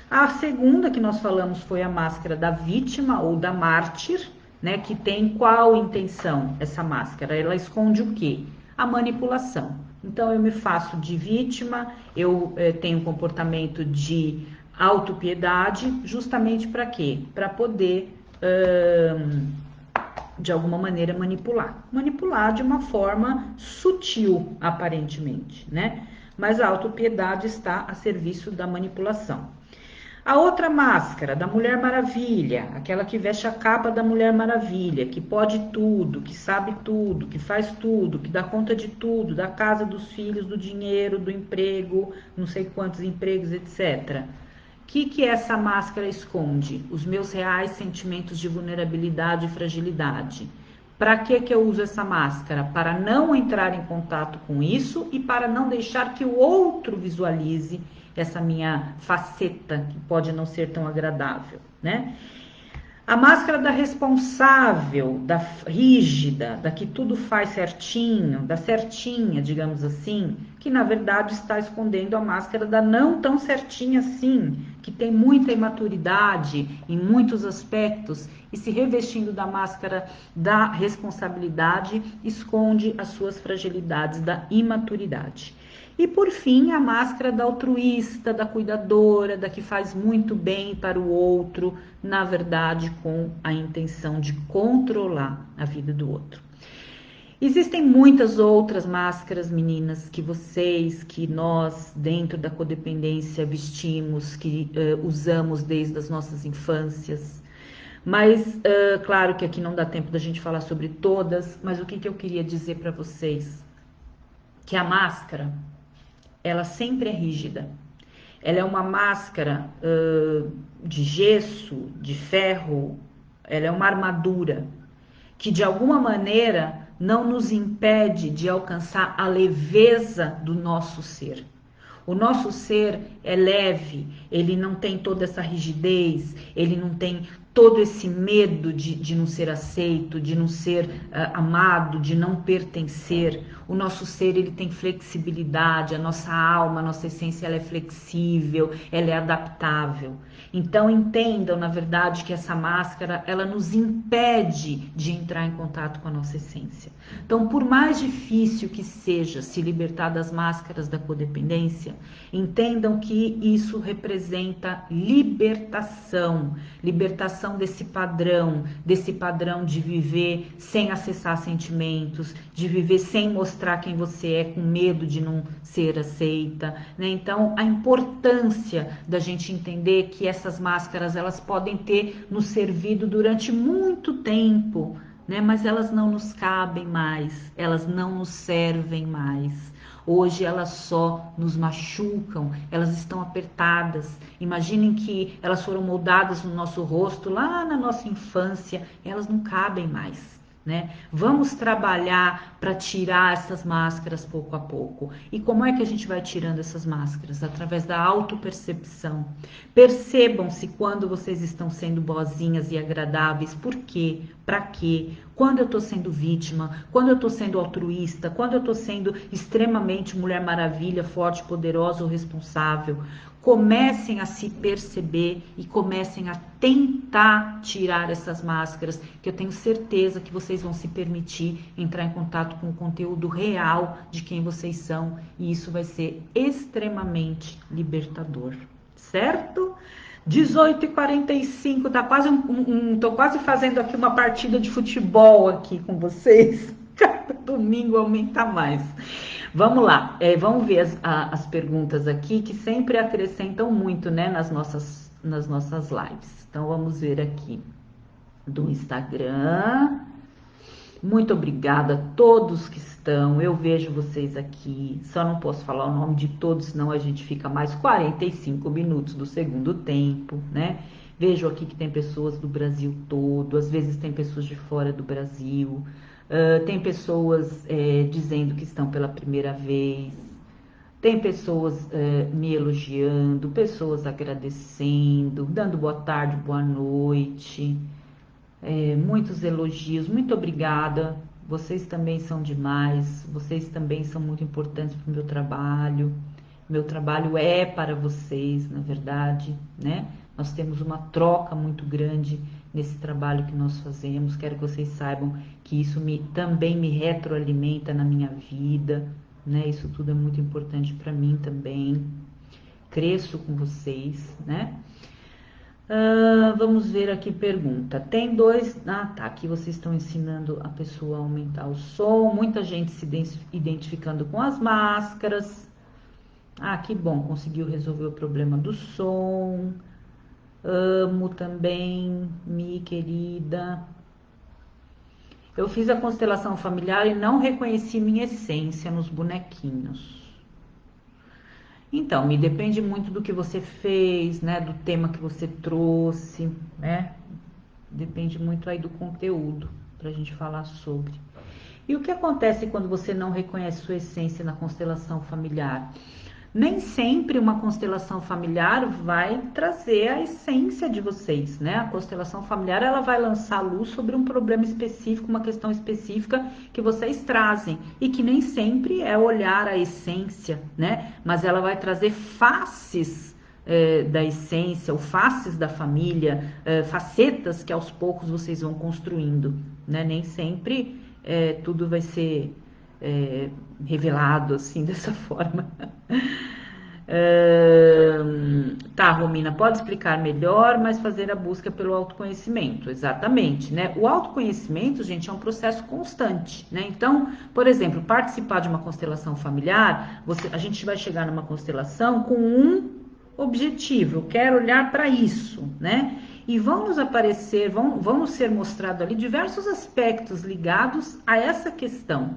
A segunda que nós falamos foi a máscara da vítima ou da mártir, né, que tem qual intenção essa máscara? Ela esconde o quê? A manipulação. Então eu me faço de vítima, eu tenho um comportamento de autopiedade, justamente para quê? Para poder, de alguma maneira, manipular. Manipular de uma forma sutil, aparentemente, né? Mas a autopiedade está a serviço da manipulação. A outra máscara, da Mulher Maravilha, aquela que veste a capa da Mulher Maravilha, que pode tudo, que sabe tudo, que faz tudo, que dá conta de tudo, da casa, dos filhos, do dinheiro, do emprego, não sei quantos empregos, etc. O que essa máscara esconde? Os meus reais sentimentos de vulnerabilidade e fragilidade. Para que eu uso essa máscara? Para não entrar em contato com isso e para não deixar que o outro visualize essa minha faceta, que pode não ser tão agradável, né? A máscara da responsável, da rígida, da que tudo faz certinho, da certinha, digamos assim, que na verdade está escondendo a máscara da não tão certinha assim, que tem muita imaturidade em muitos aspectos e se revestindo da máscara da responsabilidade, esconde as suas fragilidades da imaturidade. E por fim, a máscara da altruísta, da cuidadora, da que faz muito bem para o outro, na verdade, com a intenção de controlar a vida do outro. Existem muitas outras máscaras, meninas, que vocês, que nós, dentro da codependência, vestimos, que usamos desde as nossas infâncias. Mas, claro que aqui não dá tempo da gente falar sobre todas, mas o que eu queria dizer para vocês? Que a máscara, ela sempre é rígida. Ela é uma máscara de gesso, de ferro, ela é uma armadura que de alguma maneira não nos impede de alcançar a leveza do nosso ser. O nosso ser é leve, ele não tem toda essa rigidez, ele não tem todo esse medo de não ser aceito, de não ser amado, de não pertencer. O nosso ser, ele tem flexibilidade, a nossa alma, a nossa essência, ela é flexível, ela é adaptável. Então entendam, na verdade, que essa máscara, ela nos impede de entrar em contato com a nossa essência. Então, por mais difícil que seja se libertar das máscaras da codependência, entendam que isso representa libertação, libertação desse padrão de viver sem acessar sentimentos, de viver sem mostrar quem você é, com medo de não ser aceita, né? Então, a importância da gente entender que essas máscaras, elas podem ter nos servido durante muito tempo, né? Mas elas não nos cabem mais, elas não nos servem mais. Hoje elas só nos machucam, elas estão apertadas. Imaginem que elas foram moldadas no nosso rosto lá na nossa infância, elas não cabem mais, né? Vamos trabalhar para tirar essas máscaras pouco a pouco. E como é que a gente vai tirando essas máscaras? Através da autopercepção. Percebam-se quando vocês estão sendo boazinhas e agradáveis. Por quê? Para quê? Quando eu estou sendo vítima, quando eu estou sendo altruísta, quando eu estou sendo extremamente Mulher Maravilha, forte, poderosa ou responsável. Comecem a se perceber e comecem a tentar tirar essas máscaras, que eu tenho certeza que vocês vão se permitir entrar em contato com o conteúdo real de quem vocês são, e isso vai ser extremamente libertador, certo? 18h45, tá quase tô quase fazendo aqui uma partida de futebol aqui com vocês. Cada domingo aumenta mais. Vamos lá, vamos ver as perguntas aqui que sempre acrescentam muito, né, nas nossas lives. Então vamos ver aqui do Instagram. Muito obrigada a todos que estão. Eu vejo vocês aqui. Só não posso falar o nome de todos, senão a gente fica mais 45 minutos do segundo tempo, né? Vejo aqui que tem pessoas do Brasil todo, às vezes tem pessoas de fora do Brasil, tem pessoas dizendo que estão pela primeira vez, tem pessoas me elogiando, pessoas agradecendo, dando boa tarde, boa noite. Muitos elogios, muito obrigada. Vocês também são demais, vocês também são muito importantes para o meu trabalho. Meu trabalho é para vocês, na verdade, né? Nós temos uma troca muito grande nesse trabalho que nós fazemos. Quero que vocês saibam que isso também me retroalimenta na minha vida, né? Isso tudo é muito importante para mim também. Cresço com vocês, né? Vamos ver aqui, pergunta. Tem dois. Ah, tá. Aqui vocês estão ensinando a pessoa a aumentar o som. Muita gente se identificando com as máscaras. Ah, que bom, conseguiu resolver o problema do som. Amo também, minha querida. Eu fiz a constelação familiar e não reconheci minha essência nos bonequinhos. Então, me depende muito do que você fez, né? Do tema que você trouxe, né? Depende muito aí do conteúdo para a gente falar sobre. E o que acontece quando você não reconhece sua essência na constelação familiar? Nem sempre uma constelação familiar vai trazer a essência de vocês, né? A constelação familiar, ela vai lançar luz sobre um problema específico, uma questão específica que vocês trazem e que nem sempre é olhar a essência, né? Mas ela vai trazer faces da essência, ou faces da família, facetas que aos poucos vocês vão construindo, né? Nem sempre tudo vai ser revelado assim dessa forma. Tá, Romina, pode explicar melhor, mas fazer a busca pelo autoconhecimento, exatamente, né? O autoconhecimento, gente, é um processo constante, né? Então, por exemplo, participar de uma constelação familiar, a gente vai chegar numa constelação com um objetivo, eu quero olhar para isso, né? E vão nos aparecer, vão ser mostrados ali diversos aspectos ligados a essa questão.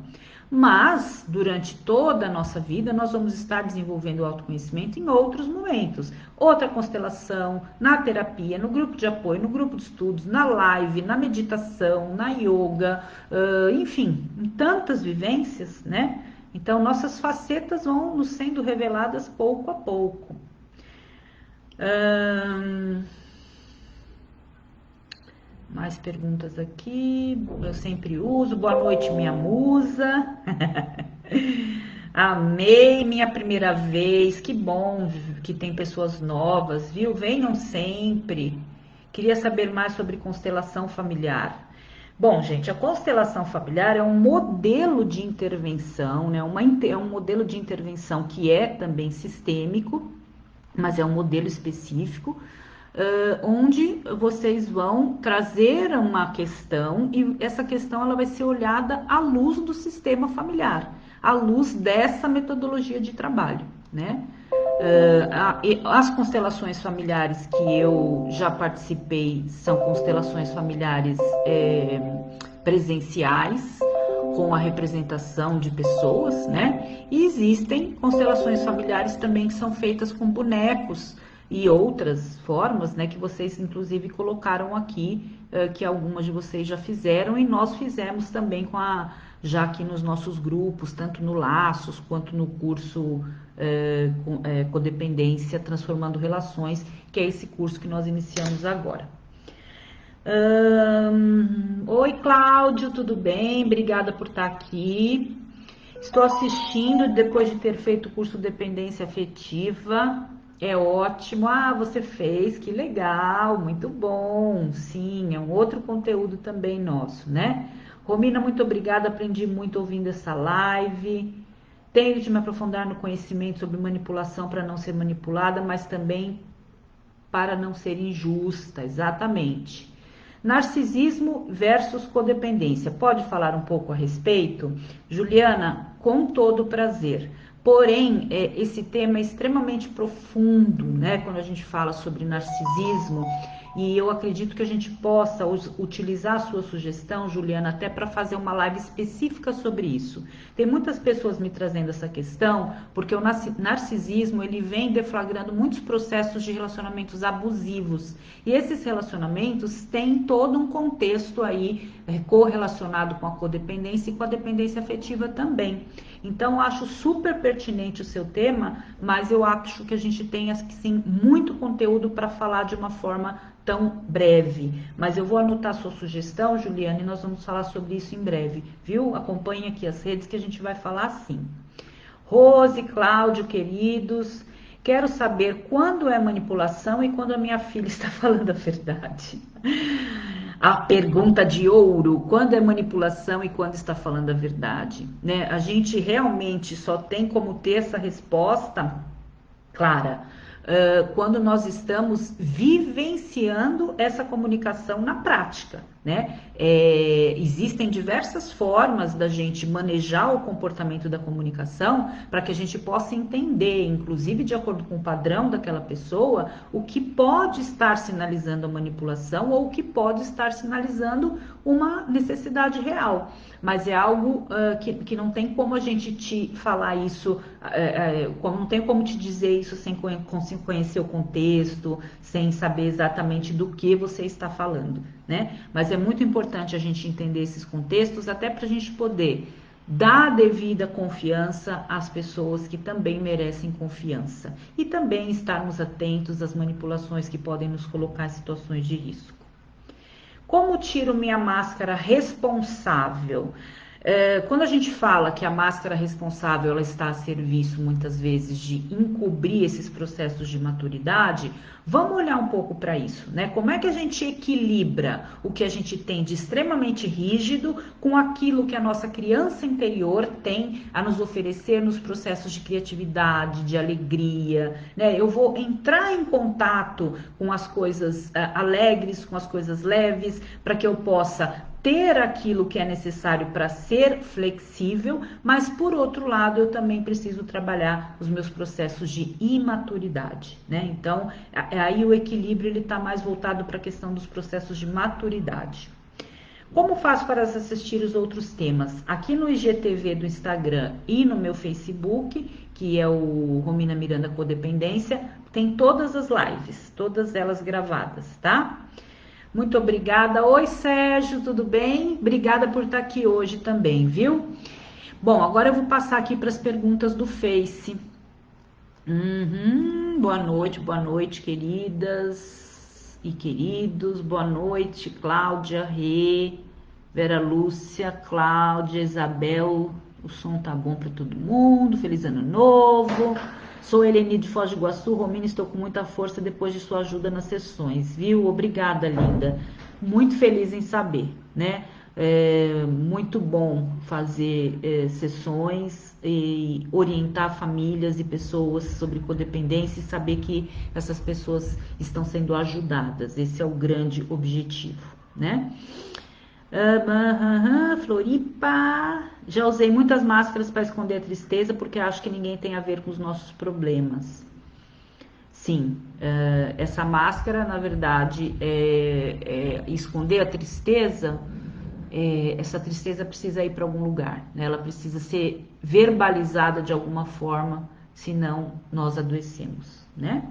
Mas, durante toda a nossa vida, nós vamos estar desenvolvendo o autoconhecimento em outros momentos. Outra constelação, na terapia, no grupo de apoio, no grupo de estudos, na live, na meditação, na yoga, enfim, em tantas vivências, né? Então, nossas facetas vão nos sendo reveladas pouco a pouco. Mais perguntas aqui, eu sempre uso. Boa noite, minha musa. Amei minha primeira vez, que bom que tem pessoas novas, viu? Venham sempre. Queria saber mais sobre constelação familiar. Bom, gente, a constelação familiar é um modelo de intervenção, né? É um modelo de intervenção que é também sistêmico, mas é um modelo específico, onde vocês vão trazer uma questão e essa questão ela vai ser olhada à luz do sistema familiar, à luz dessa metodologia de trabalho, né? As constelações familiares que eu já participei são constelações familiares presenciais, com a representação de pessoas, né? E existem constelações familiares também que são feitas com bonecos e outras formas, né? Que vocês inclusive colocaram aqui, que algumas de vocês já fizeram e nós fizemos também já aqui nos nossos grupos, tanto no Laços quanto no curso Codependência Transformando Relações, que é esse curso que nós iniciamos agora. Oi, Cláudio, tudo bem? Obrigada por estar aqui. Estou assistindo depois de ter feito o curso Dependência Afetiva. É ótimo. Ah, você fez, que legal, muito bom. Sim, é um outro conteúdo também nosso, né? Romina, muito obrigada, aprendi muito ouvindo essa live. Tenho de me aprofundar no conhecimento sobre manipulação para não ser manipulada, mas também para não ser injusta, exatamente. Narcisismo versus codependência. Pode falar um pouco a respeito? Juliana, com todo prazer. Porém, esse tema é extremamente profundo, né? Quando a gente fala sobre narcisismo, e eu acredito que a gente possa utilizar a sua sugestão, Juliana, até para fazer uma live específica sobre isso. Tem muitas pessoas me trazendo essa questão, porque o narcisismo, ele vem deflagrando muitos processos de relacionamentos abusivos. E esses relacionamentos têm todo um contexto aí correlacionado com a codependência e com a dependência afetiva também. Então, eu acho super pertinente o seu tema, mas eu acho que a gente tem, sim, muito conteúdo para falar de uma forma tão breve. Mas eu vou anotar a sua sugestão, Juliana, e nós vamos falar sobre isso em breve, viu? Acompanhe aqui as redes que a gente vai falar sim. Rose, Cláudio, queridos, quero saber quando é manipulação e quando a minha filha está falando a verdade. A pergunta de ouro, quando é manipulação e quando está falando a verdade, né? A gente realmente só tem como ter essa resposta clara quando nós estamos vivenciando essa comunicação na prática, né? Existem diversas formas da gente manejar o comportamento da comunicação para que a gente possa entender, inclusive de acordo com o padrão daquela pessoa, o que pode estar sinalizando a manipulação ou o que pode estar sinalizando uma necessidade real. Mas é algo que não tem como a gente te falar isso, não tem como te dizer isso sem conhecer o contexto, sem saber exatamente do que você está falando, né? Mas é muito importante a gente entender esses contextos, até para a gente poder dar a devida confiança às pessoas que também merecem confiança. E também estarmos atentos às manipulações que podem nos colocar em situações de risco. Como tiro minha máscara responsável? Quando a gente fala que a máscara responsável ela está a serviço muitas vezes de encobrir esses processos de maturidade, vamos olhar um pouco para isso, né? Como é que a gente equilibra o que a gente tem de extremamente rígido com aquilo que a nossa criança interior tem a nos oferecer nos processos de criatividade, de alegria, né? Eu vou entrar em contato com as coisas alegres, com as coisas leves, para que eu possa ter aquilo que é necessário para ser flexível, mas por outro lado eu também preciso trabalhar os meus processos de imaturidade, né? Então aí o equilíbrio ele está mais voltado para a questão dos processos de maturidade. Como faço para assistir os outros temas? Aqui no IGTV do Instagram e no meu Facebook, que é o Romina Miranda Codependência, tem todas as lives, todas elas gravadas, tá? Muito obrigada. Oi, Sérgio, tudo bem? Obrigada por estar aqui hoje também, viu? Bom, agora eu vou passar aqui para as perguntas do Face. Boa noite, queridas e queridos. Boa noite, Cláudia, Rê, Vera Lúcia, Cláudia, Isabel. O som tá bom para todo mundo. Feliz ano novo. Sou Eleni de Foz do Iguaçu. Romina, estou com muita força depois de sua ajuda nas sessões, viu? Obrigada, linda. Muito feliz em saber, né? Muito bom fazer sessões e orientar famílias e pessoas sobre codependência e saber que essas pessoas estão sendo ajudadas. Esse é o grande objetivo, né? Floripa. Já usei muitas máscaras para esconder a tristeza porque acho que ninguém tem a ver com os nossos problemas. Sim, essa máscara, na verdade, esconder a tristeza. Essa tristeza precisa ir para algum lugar, né? Ela precisa ser verbalizada de alguma forma, senão nós adoecemos, né?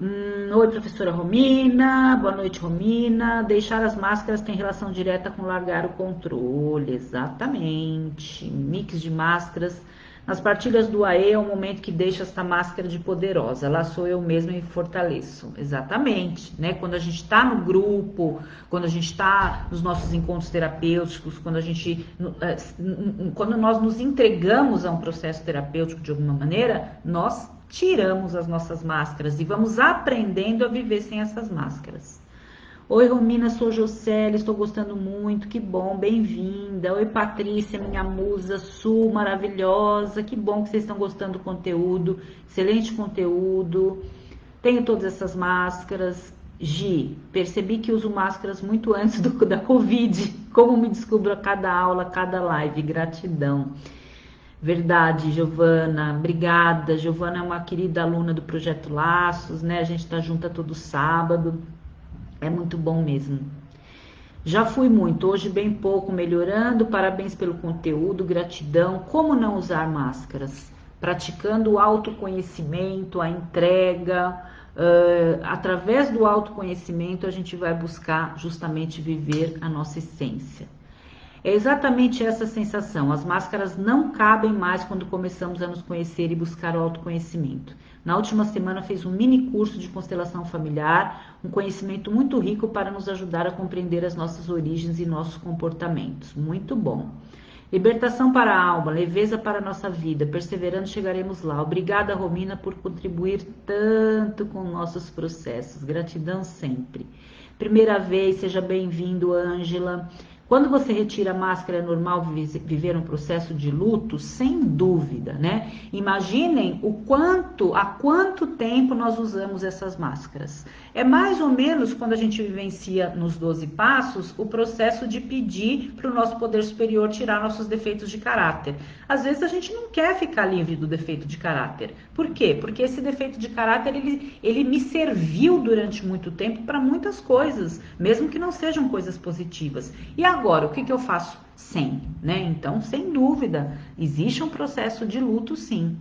Oi, professora Romina. Boa noite, Romina. Deixar as máscaras tem relação direta com largar o controle. Exatamente. Mix de máscaras. Nas partilhas do AE é o momento que deixa esta máscara de poderosa. Lá sou eu mesma e fortaleço. Exatamente, né? Quando a gente está no grupo, quando a gente está nos nossos encontros terapêuticos, quando nós nos entregamos a um processo terapêutico de alguma maneira, nós tiramos as nossas máscaras e vamos aprendendo a viver sem essas máscaras. Oi, Romina, sou Jocely, estou gostando muito, que bom, bem-vinda. Oi, Patrícia, minha musa, Sul, maravilhosa, que bom que vocês estão gostando do conteúdo, excelente conteúdo. Tenho todas essas máscaras Gi, percebi que uso máscaras muito antes da Covid. Como me descubro a cada aula, a cada live? Gratidão. Verdade, Giovana. Obrigada. Giovana é uma querida aluna do Projeto Laços, né? A gente tá junta todo sábado. É muito bom mesmo. Já fui muito, hoje bem pouco, melhorando. Parabéns pelo conteúdo, gratidão. Como não usar máscaras? Praticando o autoconhecimento, a entrega. Através do autoconhecimento, a gente vai buscar justamente viver a nossa essência. É exatamente essa sensação. As máscaras não cabem mais quando começamos a nos conhecer e buscar o autoconhecimento. Na última semana fiz um mini curso de constelação familiar, um conhecimento muito rico para nos ajudar a compreender as nossas origens e nossos comportamentos. Muito bom. Libertação para a alma, leveza para a nossa vida. Perseverando, chegaremos lá. Obrigada, Romina, por contribuir tanto com nossos processos. Gratidão sempre. Primeira vez, seja bem-vindo, Ângela. Quando você retira a máscara, é normal viver um processo de luto? Sem dúvida, né? Imaginem há quanto tempo nós usamos essas máscaras. É mais ou menos quando a gente vivencia nos 12 passos o processo de pedir para o nosso poder superior tirar nossos defeitos de caráter. Às vezes a gente não quer ficar livre do defeito de caráter. Por quê? Porque esse defeito de caráter, ele me serviu durante muito tempo para muitas coisas, mesmo que não sejam coisas positivas. E agora, o que eu faço sem, né? Então, sem dúvida, existe um processo de luto, sim.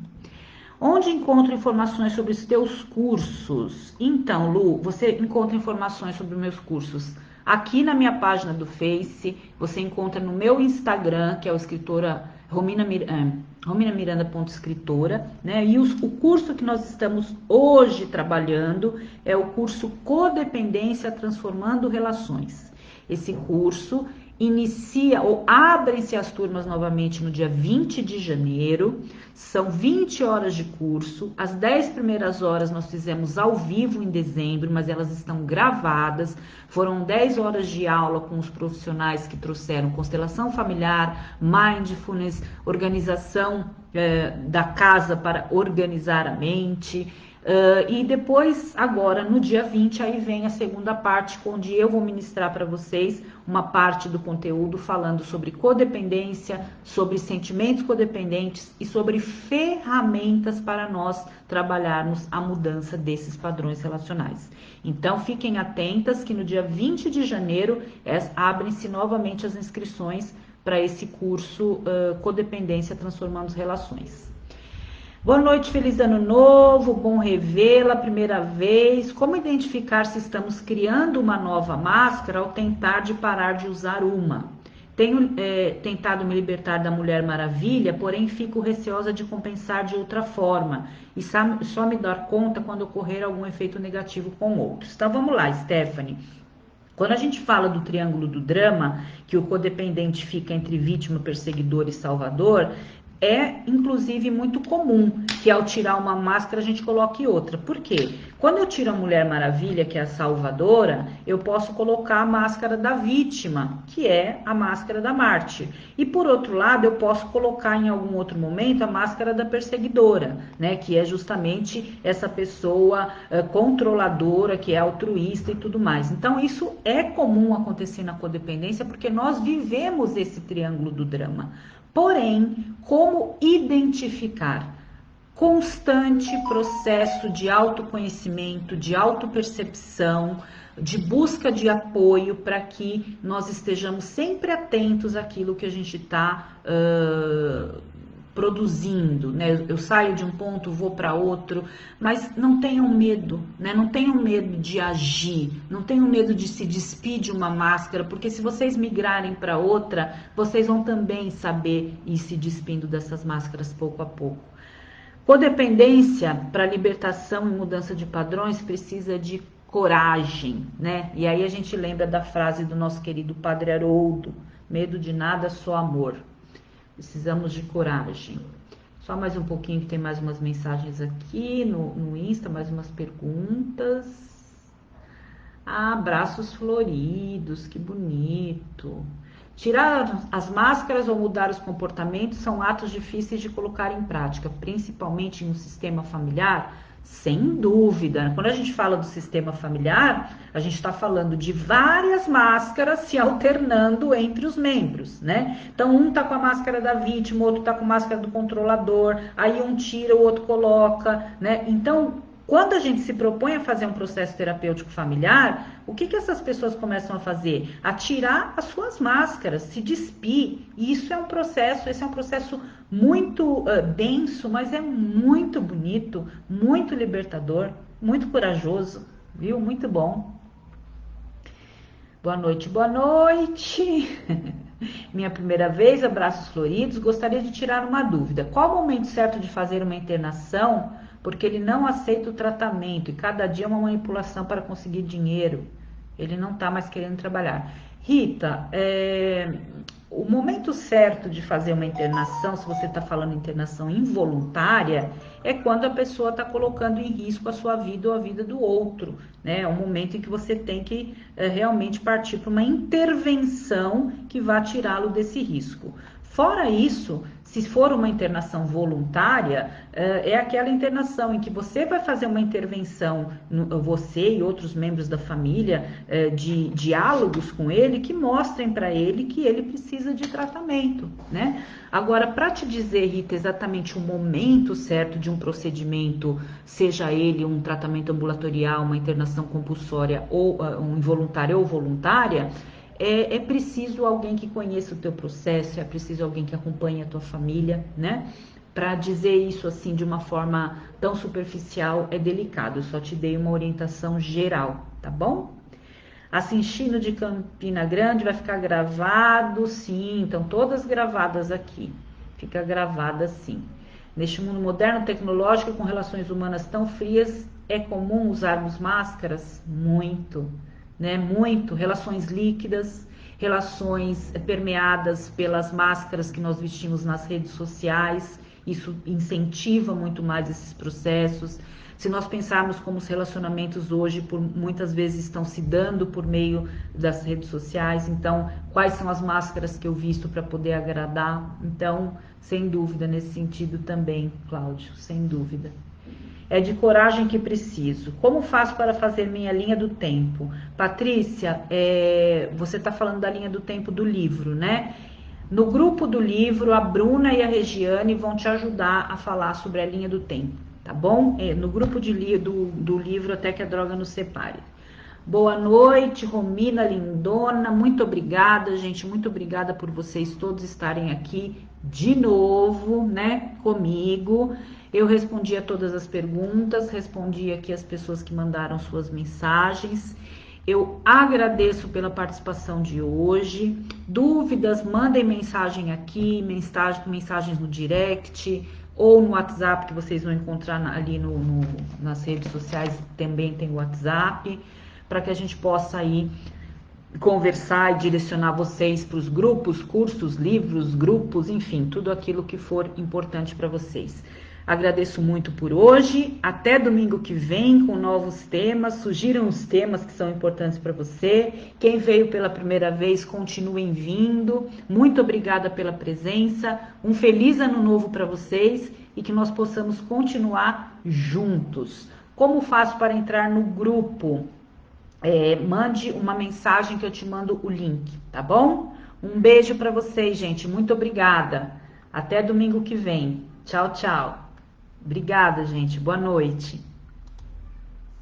Onde encontro informações sobre os teus cursos? Então, Lu, você encontra informações sobre os meus cursos aqui na minha página do Face, você encontra no meu Instagram, que é o escritora rominamiranda.escritora, né? E o curso que nós estamos hoje trabalhando é o curso Codependência Transformando Relações. Esse curso inicia ou abrem-se as turmas novamente no dia 20 de janeiro, são 20 horas de curso, as 10 primeiras horas nós fizemos ao vivo em dezembro, mas elas estão gravadas, foram 10 horas de aula com os profissionais que trouxeram constelação familiar, mindfulness, organização da casa para organizar a mente. E depois, agora, no dia 20, aí vem a segunda parte, onde eu vou ministrar para vocês uma parte do conteúdo falando sobre codependência, sobre sentimentos codependentes e sobre ferramentas para nós trabalharmos a mudança desses padrões relacionais. Então, fiquem atentas que no dia 20 de janeiro abrem-se novamente as inscrições para esse curso Codependência Transformando Relações. Boa noite, feliz ano novo, bom revê-la, primeira vez. Como identificar se estamos criando uma nova máscara ao tentar de parar de usar uma? Tenho tentado me libertar da Mulher Maravilha, porém fico receosa de compensar de outra forma e só me dar conta quando ocorrer algum efeito negativo com outros. Então vamos lá, Stephanie. Quando a gente fala do triângulo do drama, que o codependente fica entre vítima, perseguidor e salvador, é inclusive muito comum que ao tirar uma máscara a gente coloque outra. Por quê? Quando eu tiro a Mulher Maravilha, que é a salvadora, eu posso colocar a máscara da vítima, que é a máscara da mártir. E por outro lado, eu posso colocar em algum outro momento a máscara da perseguidora, né? Que é justamente essa pessoa controladora, que é altruísta e tudo mais. Então isso é comum acontecer na codependência, porque nós vivemos esse triângulo do drama. Porém, como identificar? Constante processo de autoconhecimento, de autopercepção, de busca de apoio para que nós estejamos sempre atentos àquilo que a gente está produzindo, né? Eu saio de um ponto, vou para outro, mas não tenham medo, né? Não tenham medo de agir, não tenham medo de se despir de uma máscara, porque se vocês migrarem para outra, vocês vão também saber ir se despindo dessas máscaras pouco a pouco. Codependência para libertação e mudança de padrões precisa de coragem, né? E aí a gente lembra da frase do nosso querido Padre Haroldo: medo de nada, só amor. Precisamos de coragem. Só mais um pouquinho, que tem mais umas mensagens aqui no Insta, mais umas perguntas. Ah, abraços floridos, que bonito. Tirar as máscaras ou mudar os comportamentos são atos difíceis de colocar em prática, principalmente em um sistema familiar. Sem dúvida. Quando a gente fala do sistema familiar, a gente está falando de várias máscaras se alternando entre os membros, né? Então, um tá com a máscara da vítima, o outro tá com a máscara do controlador, aí um tira, o outro coloca, né? Então, quando a gente se propõe a fazer um processo terapêutico familiar, o que que essas pessoas começam a fazer? A tirar as suas máscaras, se despir. E isso é um processo, esse é um processo muito denso, mas é muito bonito, muito libertador, muito corajoso, viu? Muito bom. Boa noite, boa noite. Minha primeira vez, abraços floridos. Gostaria de tirar uma dúvida. Qual o momento certo de fazer uma internação? Porque ele não aceita o tratamento e cada dia é uma manipulação para conseguir dinheiro. Ele não está mais querendo trabalhar. Rita, o momento certo de fazer uma internação, se você está falando internação involuntária, é quando a pessoa está colocando em risco a sua vida ou a vida do outro, né? É um momento em que você tem que realmente partir para uma intervenção que vá tirá-lo desse risco. Fora isso, se for uma internação voluntária, é aquela internação em que você vai fazer uma intervenção, você e outros membros da família, de diálogos com ele, que mostrem para ele que ele precisa de tratamento, né? Agora, para te dizer, Rita, exatamente o momento certo de um procedimento, seja ele um tratamento ambulatorial, uma internação compulsória, ou um involuntária ou voluntária, é preciso alguém que conheça o teu processo, é preciso alguém que acompanhe a tua família, né? Para dizer isso assim de uma forma tão superficial é delicado. Eu só te dei uma orientação geral, tá bom? A Cinchino de Campina Grande vai ficar gravado, sim. Então todas gravadas aqui. Fica gravada sim. Neste mundo moderno tecnológico com relações humanas tão frias, é comum usarmos máscaras? Muito. Né, muito, relações líquidas, relações permeadas pelas máscaras que nós vestimos nas redes sociais, isso incentiva muito mais esses processos. Se nós pensarmos como os relacionamentos hoje muitas vezes estão se dando por meio das redes sociais, então quais são as máscaras que eu visto para poder agradar? Então, sem dúvida nesse sentido também, Cláudio, sem dúvida. É de coragem que preciso. Como faço para fazer minha linha do tempo? Patrícia, você está falando da linha do tempo do livro, né? No grupo do livro, a Bruna e a Regiane vão te ajudar a falar sobre a linha do tempo, tá bom? No grupo do livro Até que a Droga Nos Separe. Boa noite, Romina lindona, muito obrigada, gente, muito obrigada por vocês todos estarem aqui de novo, né, comigo. Eu respondi a todas as perguntas, respondi aqui as pessoas que mandaram suas mensagens. Eu agradeço pela participação de hoje. Dúvidas, mandem mensagem aqui, mensagens no direct ou no WhatsApp, que vocês vão encontrar ali nas redes sociais, também tem o WhatsApp, para que a gente possa aí conversar e direcionar vocês para os grupos, cursos, livros, grupos, enfim, tudo aquilo que for importante para vocês. Agradeço muito por hoje, até domingo que vem com novos temas, sugiram os temas que são importantes para você. Quem veio pela primeira vez, continuem vindo. Muito obrigada pela presença, um feliz ano novo para vocês e que nós possamos continuar juntos. Como faço para entrar no grupo? Mande uma mensagem que eu te mando o link, tá bom? Um beijo para vocês, gente. Muito obrigada. Até domingo que vem. Tchau, tchau. Obrigada, gente. Boa noite.